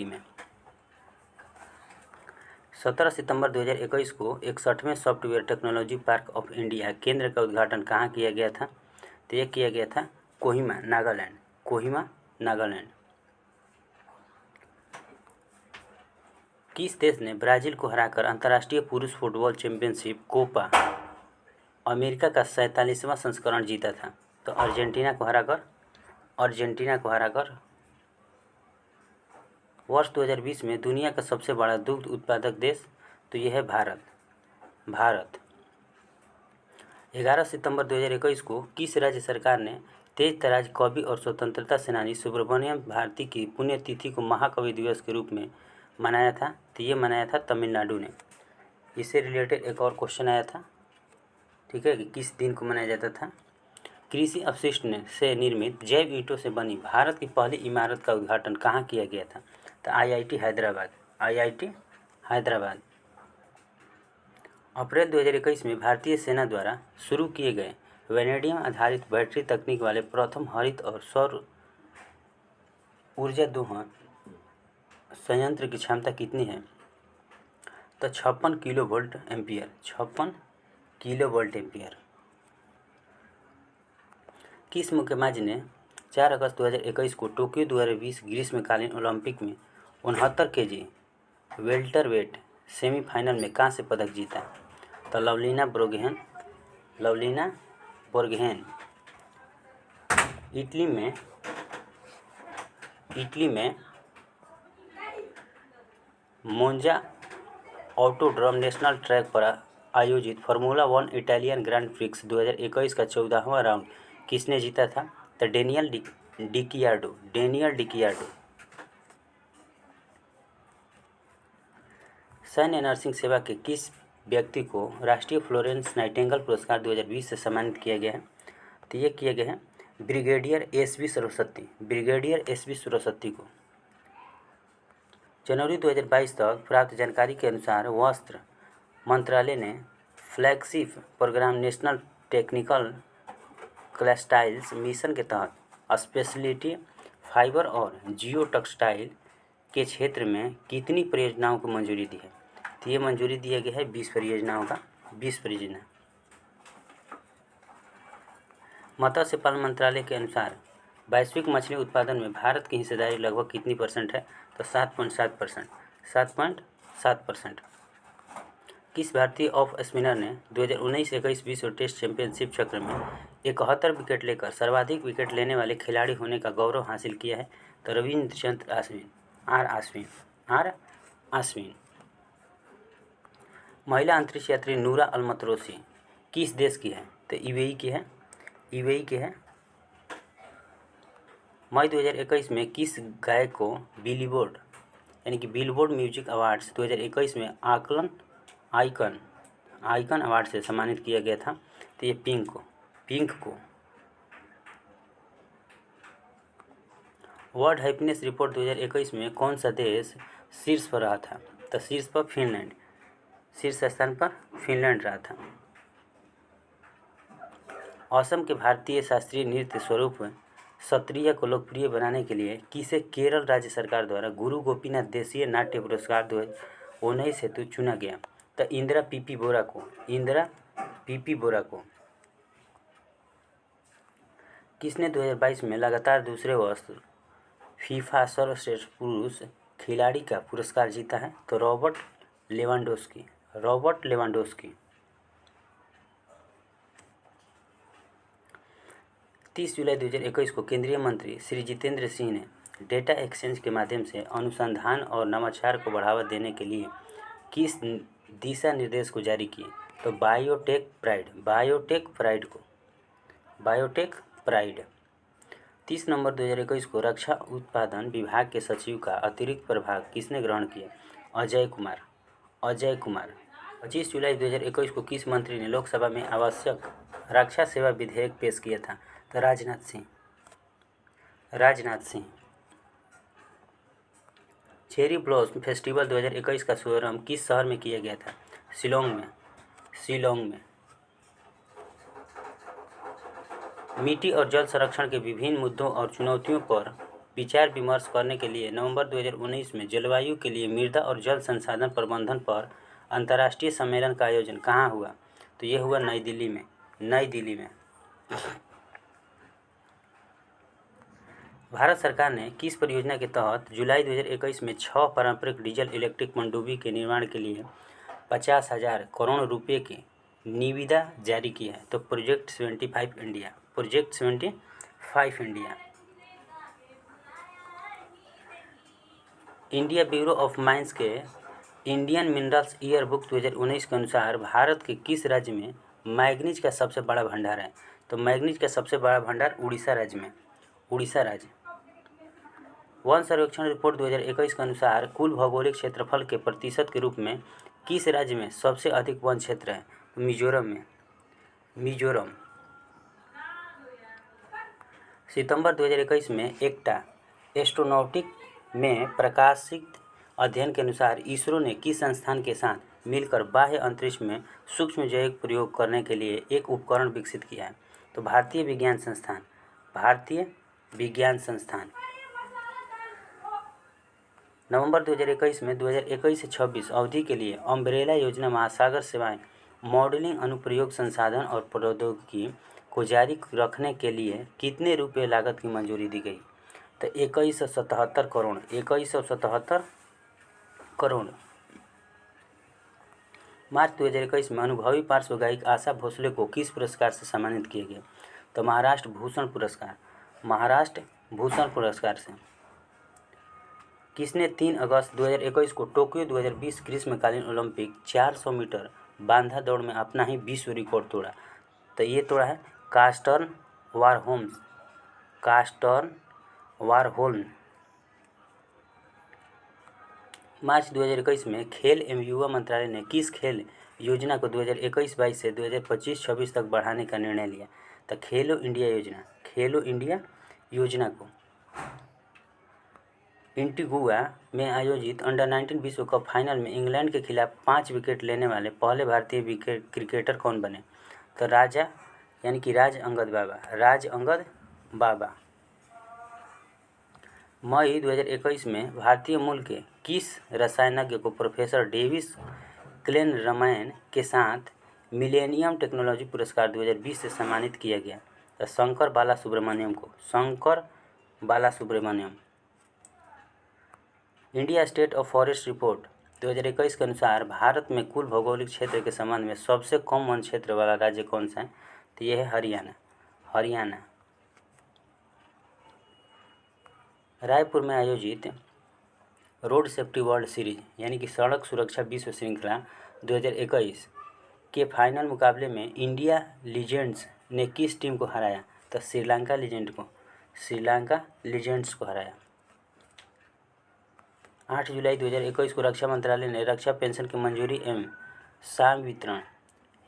Speaker 1: में। 17 सितंबर 2021 को 61वें software technology park of India केंद्र का उद्घाटन कहाँ किया गया था? तो यह किया गया था कोहिमा, नागालैंड। किस देश ने ब्राज़ील को हराकर अंतर्राष्ट्रीय पुरुष फुटबॉल चैंपियनशिप कोपा अमेरिका का 47वां संस्करण जीता था? तो अर्जेंटीना को हराकर वर्ष 2020 में दुनिया का सबसे बड़ा दुग्ध उत्पादक देश तो यह है भारत। 11 सितंबर 2021 को किस राज्य सरकार ने तेज तराज कवि और स्वतंत्रता सेनानी सुब्रमण्यम भारती की पुण्यतिथि को महाकवि दिवस के रूप में मनाया था? तो ये मनाया था तमिलनाडु ने। इससे रिलेटेड एक और क्वेश्चन आया था, ठीक है, कि किस दिन को मनाया जाता था? कृषि अपशिष्ट से निर्मित जैव ईंटों से बनी भारत की पहली इमारत का उद्घाटन कहाँ किया गया था? तो IIT हैदराबाद। अप्रैल 2021 में भारतीय सेना द्वारा शुरू किए गए वेनेडियम आधारित बैटरी तकनीक वाले प्रथम हरित और सौर ऊर्जा दोहन संयंत्र की क्षमता कितनी है? तो 56 किलोवोल्ट एम्पियर। किस मुक्केबाज ने 4 अगस्त 2021 को टोक्यो 2020 ग्रीष्मकालीन ओलंपिक में 69 kg वेल्टरवेट सेमीफाइनल में कांस्य पदक जीता? तो लवलीना बोर्गहेन। इटली में मोंजा ऑटोड्रम नेशनल ट्रैक पर आयोजित फार्मूला 1 इटालियन ग्रैंड प्रिक्स 2021 का 14वां राउंड किसने जीता था? तो डेनियल डिकियार्डो। सैन्य नर्सिंग सेवा के किस व्यक्ति को राष्ट्रीय फ्लोरेंस नाइटिंगेल पुरस्कार 2020 से सम्मानित किया गया है? तो ये किया गया है ब्रिगेडियर एस बी सरस्वती को। जनवरी 2022 तक प्राप्त जानकारी के अनुसार वस्त्र मंत्रालय ने flagship programme national technical textiles mission के तहत स्पेशलिटी फाइबर और जियो टेक्सटाइल के क्षेत्र में कितनी परियोजनाओं को मंजूरी दी है? तो ये मंजूरी दिया गया है 20 परियोजना। मत्स्य पालन मंत्रालय के अनुसार वैश्विक मछली उत्पादन में भारत की हिस्सेदारी लगभग कितनी % है? तो 7.7%। किस भारतीय ऑफ स्पिनर ने 2019-21 विश्व टेस्ट चैंपियनशिप चक्र में 71 विकेट लेकर सर्वाधिक विकेट लेने वाले खिलाड़ी होने का गौरव हासिल किया है? तो रविचंद्रन अश्विन। महिला अंतरिक्ष यात्री नूरा अल-मतरोसी किस देश की है? तो यूएई की है। मई 2021 में किस गायक को बिलबोर्ड म्यूजिक अवार्ड्स 2021 में आइकन अवार्ड से सम्मानित किया गया था? तो ये पिंक को। वर्ल्ड हैप्पीनेस रिपोर्ट 2021 में कौन सा देश शीर्ष पर रहा था? तो शीर्ष स्थान पर फिनलैंड रहा था। असम के भारतीय शास्त्रीय नृत्य स्वरूप सत्रिया को लोकप्रिय बनाने के लिए किसे केरल राज्य सरकार द्वारा गुरु गोपीनाथ देशीय नाट्य पुरस्कार 2019 हेतु चुना गया? तो इंदिरा पीपी बोरा को। किसने 2022 में लगातार दूसरे वर्ष फीफा सर्वश्रेष्ठ पुरुष खिलाड़ी का पुरस्कार जीता है? तो रॉबर्ट लेवांडोस्की। 30 जुलाई 2021 को केंद्रीय मंत्री श्री जितेंद्र सिंह ने डेटा एक्सचेंज के माध्यम से अनुसंधान और नवाचार को बढ़ावा देने के लिए किस दिशा निर्देश को जारी किए? तो बायोटेक प्राइड। 30 नवंबर 2021 को रक्षा उत्पादन विभाग के सचिव का अतिरिक्त प्रभार किसने ग्रहण किया? अजय कुमार। 25 जुलाई 2021 को किस मंत्री ने लोकसभा में आवश्यक रक्षा सेवा विधेयक पेश किया था? तो Rajnath Singh. Cherry blossom festival 2021 का शुभारंभ किस शहर में किया गया था? शिलोंग में मिट्टी और जल संरक्षण के विभिन्न मुद्दों और चुनौतियों पर विचार विमर्श करने के लिए नवंबर 2019 में जलवायु के लिए मृदा और जल संसाधन प्रबंधन पर अंतर्राष्ट्रीय सम्मेलन का आयोजन कहाँ हुआ? तो ये हुआ नई दिल्ली में। भारत सरकार ने किस परियोजना के तहत जुलाई 2021 में 6 पारंपरिक डीजल इलेक्ट्रिक पनडुब्बी के निर्माण के लिए 50,000 करोड़ रुपये की निविदा जारी की है? तो project 75 India. India bureau of mines के इंडियन मिनरल्स ईयर बुक 2019 के अनुसार भारत के किस राज्य में मैग्नीज का सबसे बड़ा भंडार है? तो मैग्नीज का सबसे बड़ा भंडार उड़ीसा राज्य। वन सर्वेक्षण रिपोर्ट 2021 के अनुसार कुल भौगोलिक क्षेत्रफल के प्रतिशत के रूप में किस राज्य में सबसे अधिक वन क्षेत्र है? मिजोरम। सितंबर 2021 में एकटा एस्ट्रोनॉटिक में प्रकाशित अध्ययन के अनुसार इसरो ने किस संस्थान के साथ मिलकर बाह्य अंतरिक्ष में सूक्ष्म जैविक प्रयोग करने के लिए एक उपकरण विकसित किया है? तो भारतीय विज्ञान संस्थान। नवंबर 2021 में 2021 से 26 अवधि के लिए अम्ब्रेला योजना महासागर सेवाएं मॉडलिंग अनुप्रयोग संसाधन और प्रौद्योगिकी को जारी रखने के लिए कितने रुपये लागत की मंजूरी दी गई? तो 2177 करोड़। मार्च 2021 में अनुभवी पार्श्व गायिका आशा भोसले को किस पुरस्कार से सम्मानित किया गया? तो महाराष्ट्र भूषण पुरस्कार से। किसने 3 अगस्त 2021 को टोक्यो 2020 ग्रीष्मकालीन ओलंपिक 400 मीटर बांधा दौड़ में अपना ही विश्व रिकॉर्ड तोड़ा? तो ये तोड़ा है कार्स्टन वारहोल्म। मार्च 2021 में खेल एवं युवा मंत्रालय ने किस खेल योजना को 2021-22 से 2025-26 तक बढ़ाने का निर्णय लिया? तो खेलो इंडिया योजना को। एंटीगुआ में आयोजित अंडर 19 विश्व कप फाइनल में इंग्लैंड के खिलाफ 5 विकेट लेने वाले पहले भारतीय क्रिकेटर कौन बने? तो राज अंगद बाबा। मई 2021 में भारतीय मूल के किस रसायनज्ञ को प्रोफेसर डेविस क्लेनरमैन के साथ मिलेनियम टेक्नोलॉजी पुरस्कार 2020 से सम्मानित किया गया? तो Shankar Balasubramaniam. India state of forest report 2021 के अनुसार भारत में कुल भौगोलिक क्षेत्र के संबंध में सबसे कम वन क्षेत्र वाला राज्य कौन सा है? तो यह है हरियाणा। रायपुर में आयोजित रोड सेफ्टी वर्ल्ड सीरीज यानी कि सड़क सुरक्षा विश्व श्रृंखला 2021 के फाइनल मुकाबले में इंडिया लीजेंड्स ने किस टीम को हराया? तो श्रीलंका लीजेंड्स को हराया। 8 जुलाई 2021 को रक्षा मंत्रालय ने रक्षा पेंशन की मंजूरी एवं संवितरण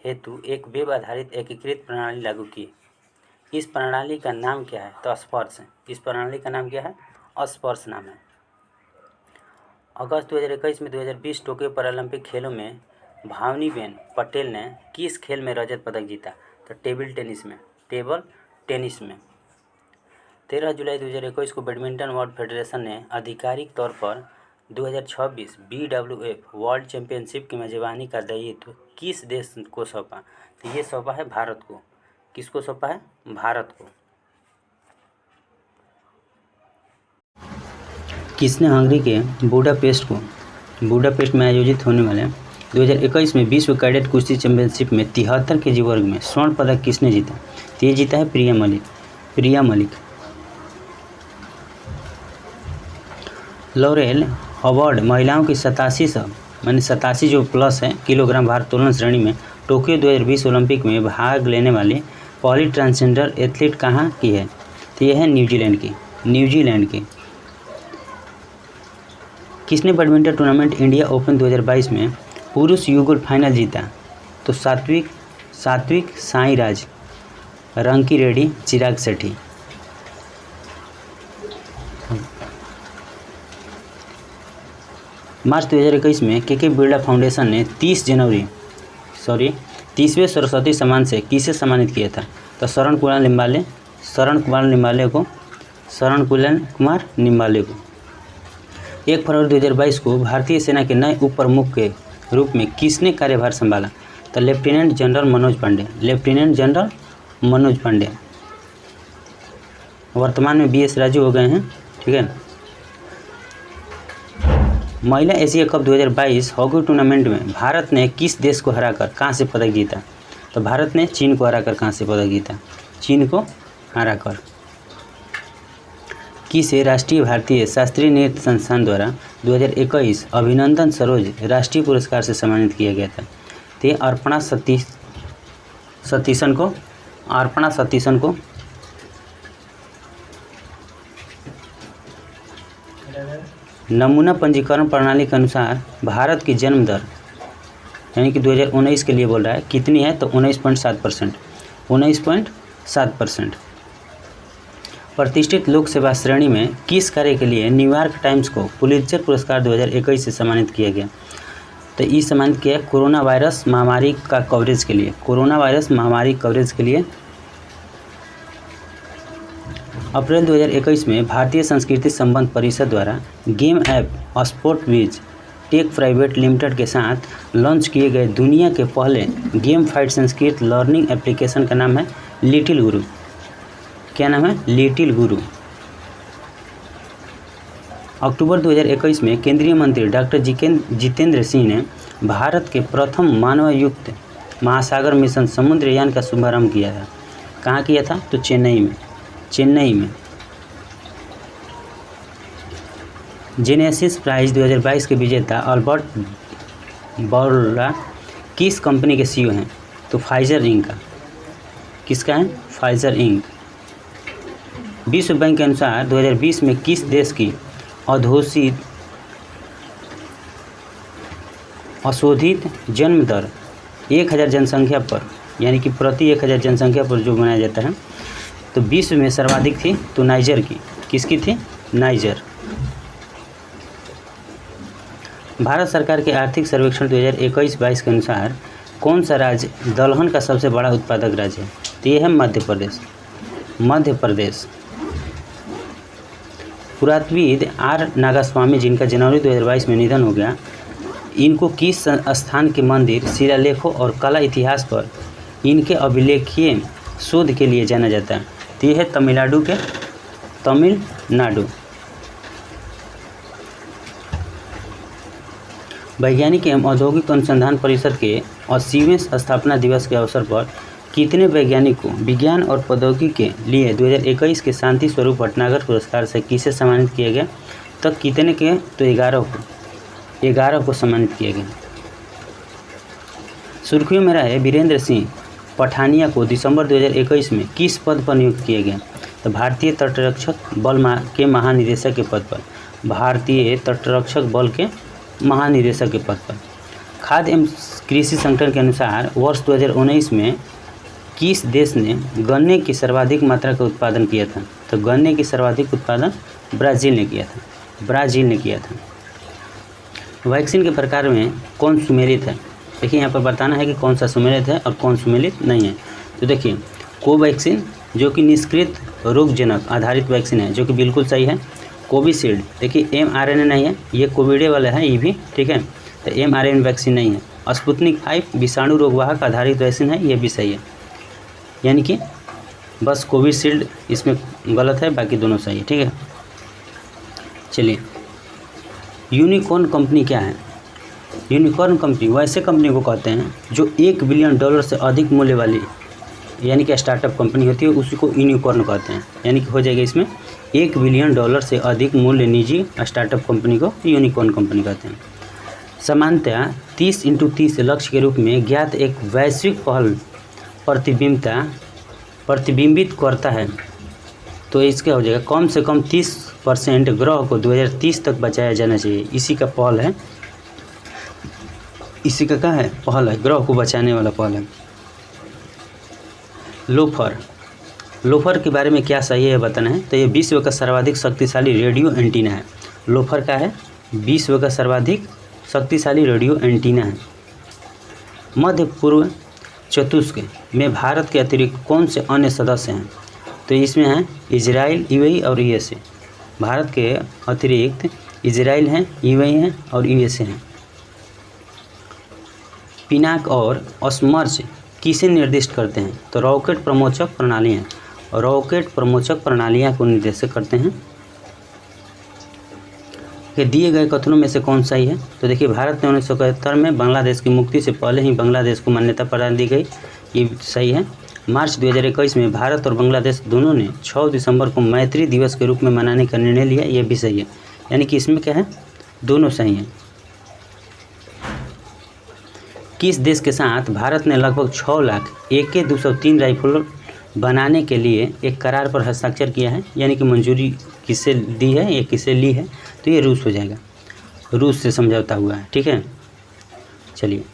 Speaker 1: हेतु एक वेब आधारित एकीकृत प्रणाली लागू की। इस प्रणाली का नाम क्या है? तो स्पर्श। इस प्रणाली का नाम क्या है? स्पर्श नाम है। अगस्त 2021 में 2020 टोक्यो पैरालंपिक खेलों में भावनीबेन पटेल ने किस खेल में रजत पदक जीता? तो टेबल टेनिस में। 13 जुलाई 2021 को बैडमिंटन वर्ल्ड फेडरेशन ने आधिकारिक तौर पर 2026 BWF वर्ल्ड चैंपियनशिप की मेजबानी का दायित्व किस देश को सौंपा? तो ये सौंपा है भारत को। किसको सौंपा है? भारत को। किसने हंगरी के बुडापेस्ट में आयोजित होने वाले 2021 में विश्व कैडेट कुश्ती चैंपियनशिप में 73 केजी वर्ग में स्वर्ण पदक किसने जीता? तो ये जीता है प्रिया मलिक। लॉरेल अवार्ड महिलाओं की 87 जो प्लस है किलोग्राम भारोत्तोलन श्रेणी में टोक्यो 2020 ओलंपिक में भाग लेने वाली पहली ट्रांसजेंडर एथलीट कहाँ की है? तो यह है न्यूजीलैंड की। किसने बैडमिंटन टूर्नामेंट इंडिया ओपन 2022 में पुरुष युगल फाइनल जीता? तो सात्विक साईराज, रंकी रेड्डी, चिराग शेट्टी। मार्च 2021 में के बिरला फाउंडेशन ने 30वें सरस्वती सम्मान से किसे सम्मानित किया था? तो शरण कुमार निम्बाले को। 1 फरवरी 2022 को भारतीय सेना के नए उप प्रमुख के रूप में किसने कार्यभार संभाला? तो लेफ्टिनेंट जनरल मनोज पांडे। वर्तमान में BS राजू हो गए हैं। ठीक है। महिला एशिया कप 2022 हॉकी टूर्नामेंट में भारत ने किस देश को हराकर कांस्य पदक जीता? तो भारत ने चीन को हराकर कांस्य पदक जीता। चीन को हराकर। किसे राष्ट्रीय भारतीय शास्त्रीय नृत्य संस्थान द्वारा 2021 अभिनंदन सरोज राष्ट्रीय पुरस्कार से सम्मानित किया गया था? तो अर्पणा सतीशन को। नमूना पंजीकरण प्रणाली के अनुसार भारत की जन्म दर यानी कि 2019 के लिए बोल रहा है कितनी है? तो 19.7%। प्रतिष्ठित लोक सेवा श्रेणी में किस कार्य के लिए न्यूयॉर्क टाइम्स को पुलित्जर पुरस्कार 2021 से सम्मानित किया गया? तो ये सम्मानित किया कोरोना वायरस महामारी कवरेज के लिए। अप्रैल 2021 में भारतीय संस्कृति संबंध परिषद द्वारा game app Sportwiz tech private limited के साथ लॉन्च किए गए दुनिया के पहले game fight Sanskrit learning application का नाम है लिटिल गुरु। क्या नाम है? लिटिल गुरु। अक्टूबर 2021 में केंद्रीय मंत्री डॉक्टर जितेंद्र सिंह ने भारत के प्रथम मानवयुक्त महासागर मिशन समुद्रयान का शुभारंभ किया था। कहाँ किया था? तो चेन्नई में। जेनेसिस प्राइज 2022 के विजेता अल्बर्ट बोर्ला किस कंपनी के CEO हैं? तो फाइजर इंक का। किसका है? Pfizer Inc. विश्व बैंक के अनुसार 2020 में किस देश की अशोधित जन्म दर 1000 जनसंख्या पर यानी कि प्रति 1000 जनसंख्या पर जो बनाया जाता है तो विश्व में सर्वाधिक थी? तो नाइजर की। किसकी थी? नाइजर। भारत सरकार के आर्थिक सर्वेक्षण 2021-22 के अनुसार कौन सा राज्य दलहन का सबसे बड़ा उत्पादक राज्य है? तो ये है मध्य प्रदेश। पुरातत्वविद R नागास्वामी जिनका जनवरी 2022 में निधन हो गया, इनको किस स्थान के मंदिर शिलालेखों और कला इतिहास पर इनके अभिलेखीय शोध के लिए जाना जाता है? तो ये है तमिलनाडु। वैज्ञानिक एवं औद्योगिक अनुसंधान परिषद के 80वें स्थापना दिवस के अवसर पर कितने वैज्ञानिक को विज्ञान और प्रौद्योगिकी के लिए 2021 के शांति स्वरूप भटनागर पुरस्कार से किसे सम्मानित किया गया? तो कितने के? तो 11 को सम्मानित किया गया। सुर्खियों में रहे वीरेंद्र सिंह पठानिया को दिसंबर 2021 में किस पद पर नियुक्त किया गया? तो भारतीय तटरक्षक बल के महानिदेशक के पद पर। भारतीय तटरक्षक बल के महानिदेशक के पद पर। खाद्य एवं कृषि संगठन के अनुसार वर्ष 2019 में किस देश ने गन्ने की सर्वाधिक मात्रा का उत्पादन किया था? तो गन्ने की सर्वाधिक उत्पादन ब्राज़ील ने किया था। वैक्सीन के प्रकार में कौन सुमेलित है? देखिए यहाँ पर बताना है कि कौन सा सुमेलित है और कौन सुमेलित नहीं है। तो देखिए कोवैक्सीन जो कि निष्क्रिय रोगजनक आधारित वैक्सीन है जो कि बिल्कुल सही है। कोविशील्ड देखिए mRNA नहीं है, ये कोविड वाला है ये भी, ठीक है, तो mRNA वैक्सीन नहीं है। स्पुतनिक 5 विषाणु रोगवाहक आधारित वैक्सीन है, ये भी सही है। यानी कि बस कोविशील्ड इसमें गलत है, बाकी दोनों सही है, ठीक है। चलिए यूनिकॉर्न कंपनी क्या है? यूनिकॉर्न कंपनी वैसे कंपनी को कहते हैं जो $1 बिलियन से अधिक मूल्य वाली यानी कि स्टार्टअप कंपनी होती है, उसी को यूनिकॉर्न कहते हैं। यानी कि हो जाएगा इसमें $1 बिलियन से अधिक मूल्य निजी स्टार्टअप कंपनी को यूनिकॉर्न कंपनी कहते हैं। सामान्यतः 30x30 लक्ष्य के रूप में ज्ञात एक वैश्विक पहल प्रतिबिंबित करता है, तो इसका हो जाएगा कम से कम 30% ग्रह को 2030 तक बचाया जाना चाहिए। इसी का पहल है, इसी का क्या है? पहल है, ग्रह को बचाने वाला पहल है। लोफर के बारे में क्या सही है बताना है। तो ये विश्व का सर्वाधिक शक्तिशाली रेडियो एंटीना है। लोफर का है विश्व का सर्वाधिक शक्तिशाली रेडियो एंटीना है। मध्य पूर्व चतुष्क में भारत के अतिरिक्त कौन से अन्य सदस्य हैं? तो इसमें हैं इजराइल, यूएई और यूएसए। भारत के अतिरिक्त इजराइल हैं, यूएई हैं और यूएसए हैं। पिनाक और स्मर्च किसे निर्दिष्ट करते हैं? तो रॉकेट प्रमोचक प्रणालियाँ, रॉकेट प्रमोचक प्रणालियाँ को निर्देशित करते हैं। कि दिए गए कथनों में से कौन सही है? तो देखिए, भारत ने 1971 में बांग्लादेश की मुक्ति से पहले ही बांग्लादेश को मान्यता प्रदान दी गई, ये सही है। मार्च 2021 में भारत और बांग्लादेश दोनों ने 6 दिसंबर को मैत्री दिवस के रूप में मनाने का निर्णय लिया, ये भी सही है। यानी कि इसमें क्या है, दोनों सही हैं। किस देश के साथ भारत ने लगभग 6 लाख AK-203 राइफल बनाने के लिए एक करार पर हस्ताक्षर किया है? यानी कि मंजूरी किससे दी है या किससे ली है? तो ये रूस हो जाएगा, रूस से समझौता हुआ है। ठीक है, चलिए।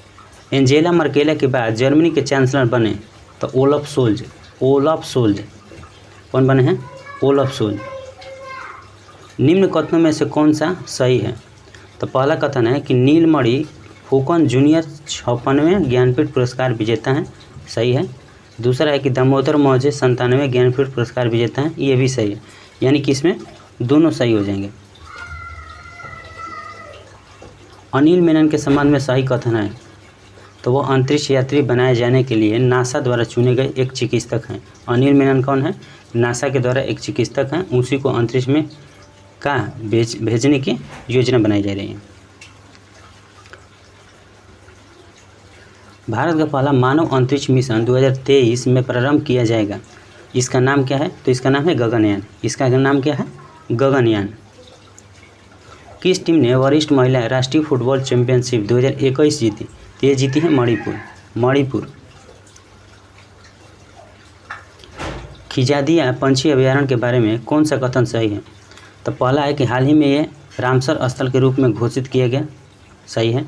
Speaker 1: एंजेला मर्केल के बाद जर्मनी के चांसलर बने? तो ओलाफ शोल्ज। ओलाफ शोल्ज कौन बने हैं? Olaf Scholz. निम्न कथनों में से कौन सा सही है? तो पहला कथन है कि नीलमणि फुकन जूनियर 56वें ज्ञानपीठ पुरस्कार विजेता हैं, सही है। दूसरा है कि दामोदर मौर्य 97वें ज्ञानपीठ पुरस्कार विजेता हैं, ये भी सही है। यानी कि इसमें दोनों सही हो जाएंगे। अनिल मेनन के संबंध में सही कथन है? तो वो अंतरिक्ष यात्री बनाए जाने के लिए नासा द्वारा चुने गए एक चिकित्सक हैं। अनिल मेनन कौन है? नासा के द्वारा एक चिकित्सक हैं, उसी को अंतरिक्ष में भेजने की योजना बनाई जा रही है। भारत का पहला मानव अंतरिक्ष मिशन 2023 में प्रारंभ किया जाएगा, इसका नाम क्या है? तो इसका नाम है गगनयान। इसका नाम क्या है? गगनयान। किस टीम ने वरिष्ठ महिला राष्ट्रीय फुटबॉल चैंपियनशिप 2021 जीती? तो ये जीती है मणिपुर। खिजादिया पंछी अभयारण्य के बारे में कौन सा कथन सही है? तो पहला है कि हाल ही में ये रामसर स्थल के रूप में घोषित किया गया, सही है।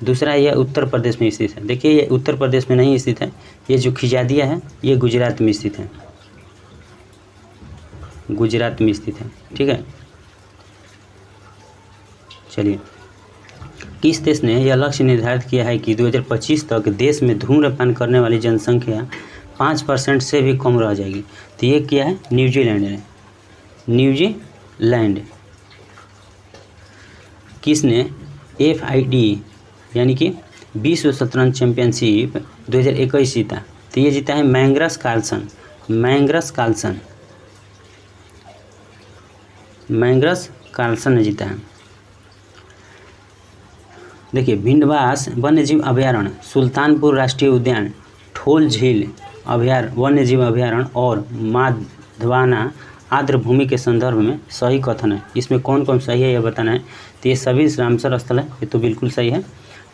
Speaker 1: दूसरा, यह उत्तर प्रदेश में स्थित है। देखिए, ये उत्तर प्रदेश में नहीं स्थित है, ये जो खिजादिया है ये गुजरात में स्थित है, गुजरात में स्थित है। ठीक है, चलिए। किस देश ने यह लक्ष्य निर्धारित किया है कि 2025 तक देश में धूम्रपान करने वाली जनसंख्या 5% से भी कम रह जाएगी? तो ये क्या है? न्यूजीलैंड है, न्यूजीलैंड। किसने FID यानी कि विश्व शतरंज चैंपियनशिप 2021 जीता? तो ये जीता है मैग्नस कार्लसन ने जीता है। देखिए, भिंडवास वन्यजीव अभयारण्य, सुल्तानपुर राष्ट्रीय उद्यान, ठोल झील वन्यजीव अभयारण्य और माधवाना आर्द्र भूमि के संदर्भ में सही कथन है। इसमें कौन कौन सही है यह बताना है। तो ये सभी रामसर स्थल है, ये तो बिल्कुल सही है।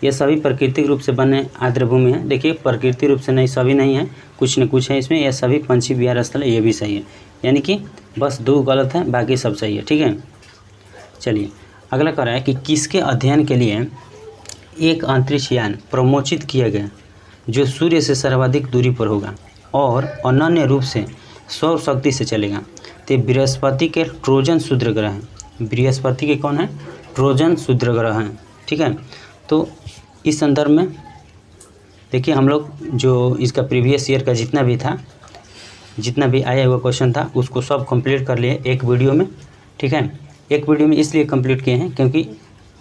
Speaker 1: ये सभी प्राकृतिक रूप से बने आर्द्र भूमि है। देखिए, प्राकृतिक रूप से नहीं, सभी नहीं है, कुछ न कुछ है इसमें। यह सभी पंछी विहार स्थल है, ये भी सही है। यानी कि बस 2 गलत है, बाकी सब सही है। ठीक है, चलिए। अगला कह रहा है कि किसके अध्ययन के लिए एक अंतरिक्ष यान प्रमोचित किया गया जो सूर्य से सर्वाधिक दूरी पर होगा और अनन्य रूप से सौर शक्ति से चलेगा? तो बृहस्पति के ट्रोजन क्षुद्र ग्रह हैं। बृहस्पति के कौन है? ट्रोजन क्षुद्र ग्रह हैं। ठीक है, तो इस संदर्भ में देखिए, हम लोग जो इसका प्रीवियस ईयर का जितना भी आया हुआ क्वेश्चन था उसको सब कंप्लीट कर लिए एक वीडियो में। ठीक है, एक वीडियो में इसलिए कंप्लीट किए हैं क्योंकि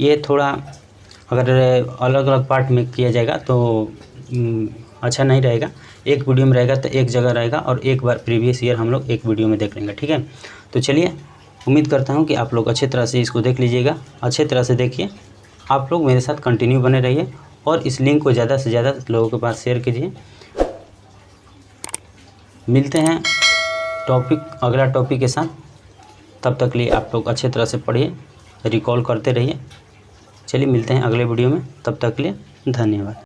Speaker 1: ये थोड़ा अगर अलग अलग पार्ट में किया जाएगा तो अच्छा नहीं रहेगा। एक वीडियो में रहेगा तो एक जगह रहेगा और एक बार प्रीवियस ईयर हम लोग एक वीडियो में देख लेंगे। ठीक है, तो चलिए, उम्मीद करता हूँ कि आप लोग अच्छे तरह से इसको देख लीजिएगा, अच्छे तरह से देखिए। आप लोग मेरे साथ कंटिन्यू बने रहिए और इस लिंक को ज़्यादा से ज़्यादा लोगों के पास शेयर कीजिए। मिलते हैं अगला टॉपिक के साथ। तब तक लिए आप लोग अच्छे तरह से पढ़िए, रिकॉल करते रहिए। चलिए, मिलते हैं अगले वीडियो में, तब तक के लिए धन्यवाद।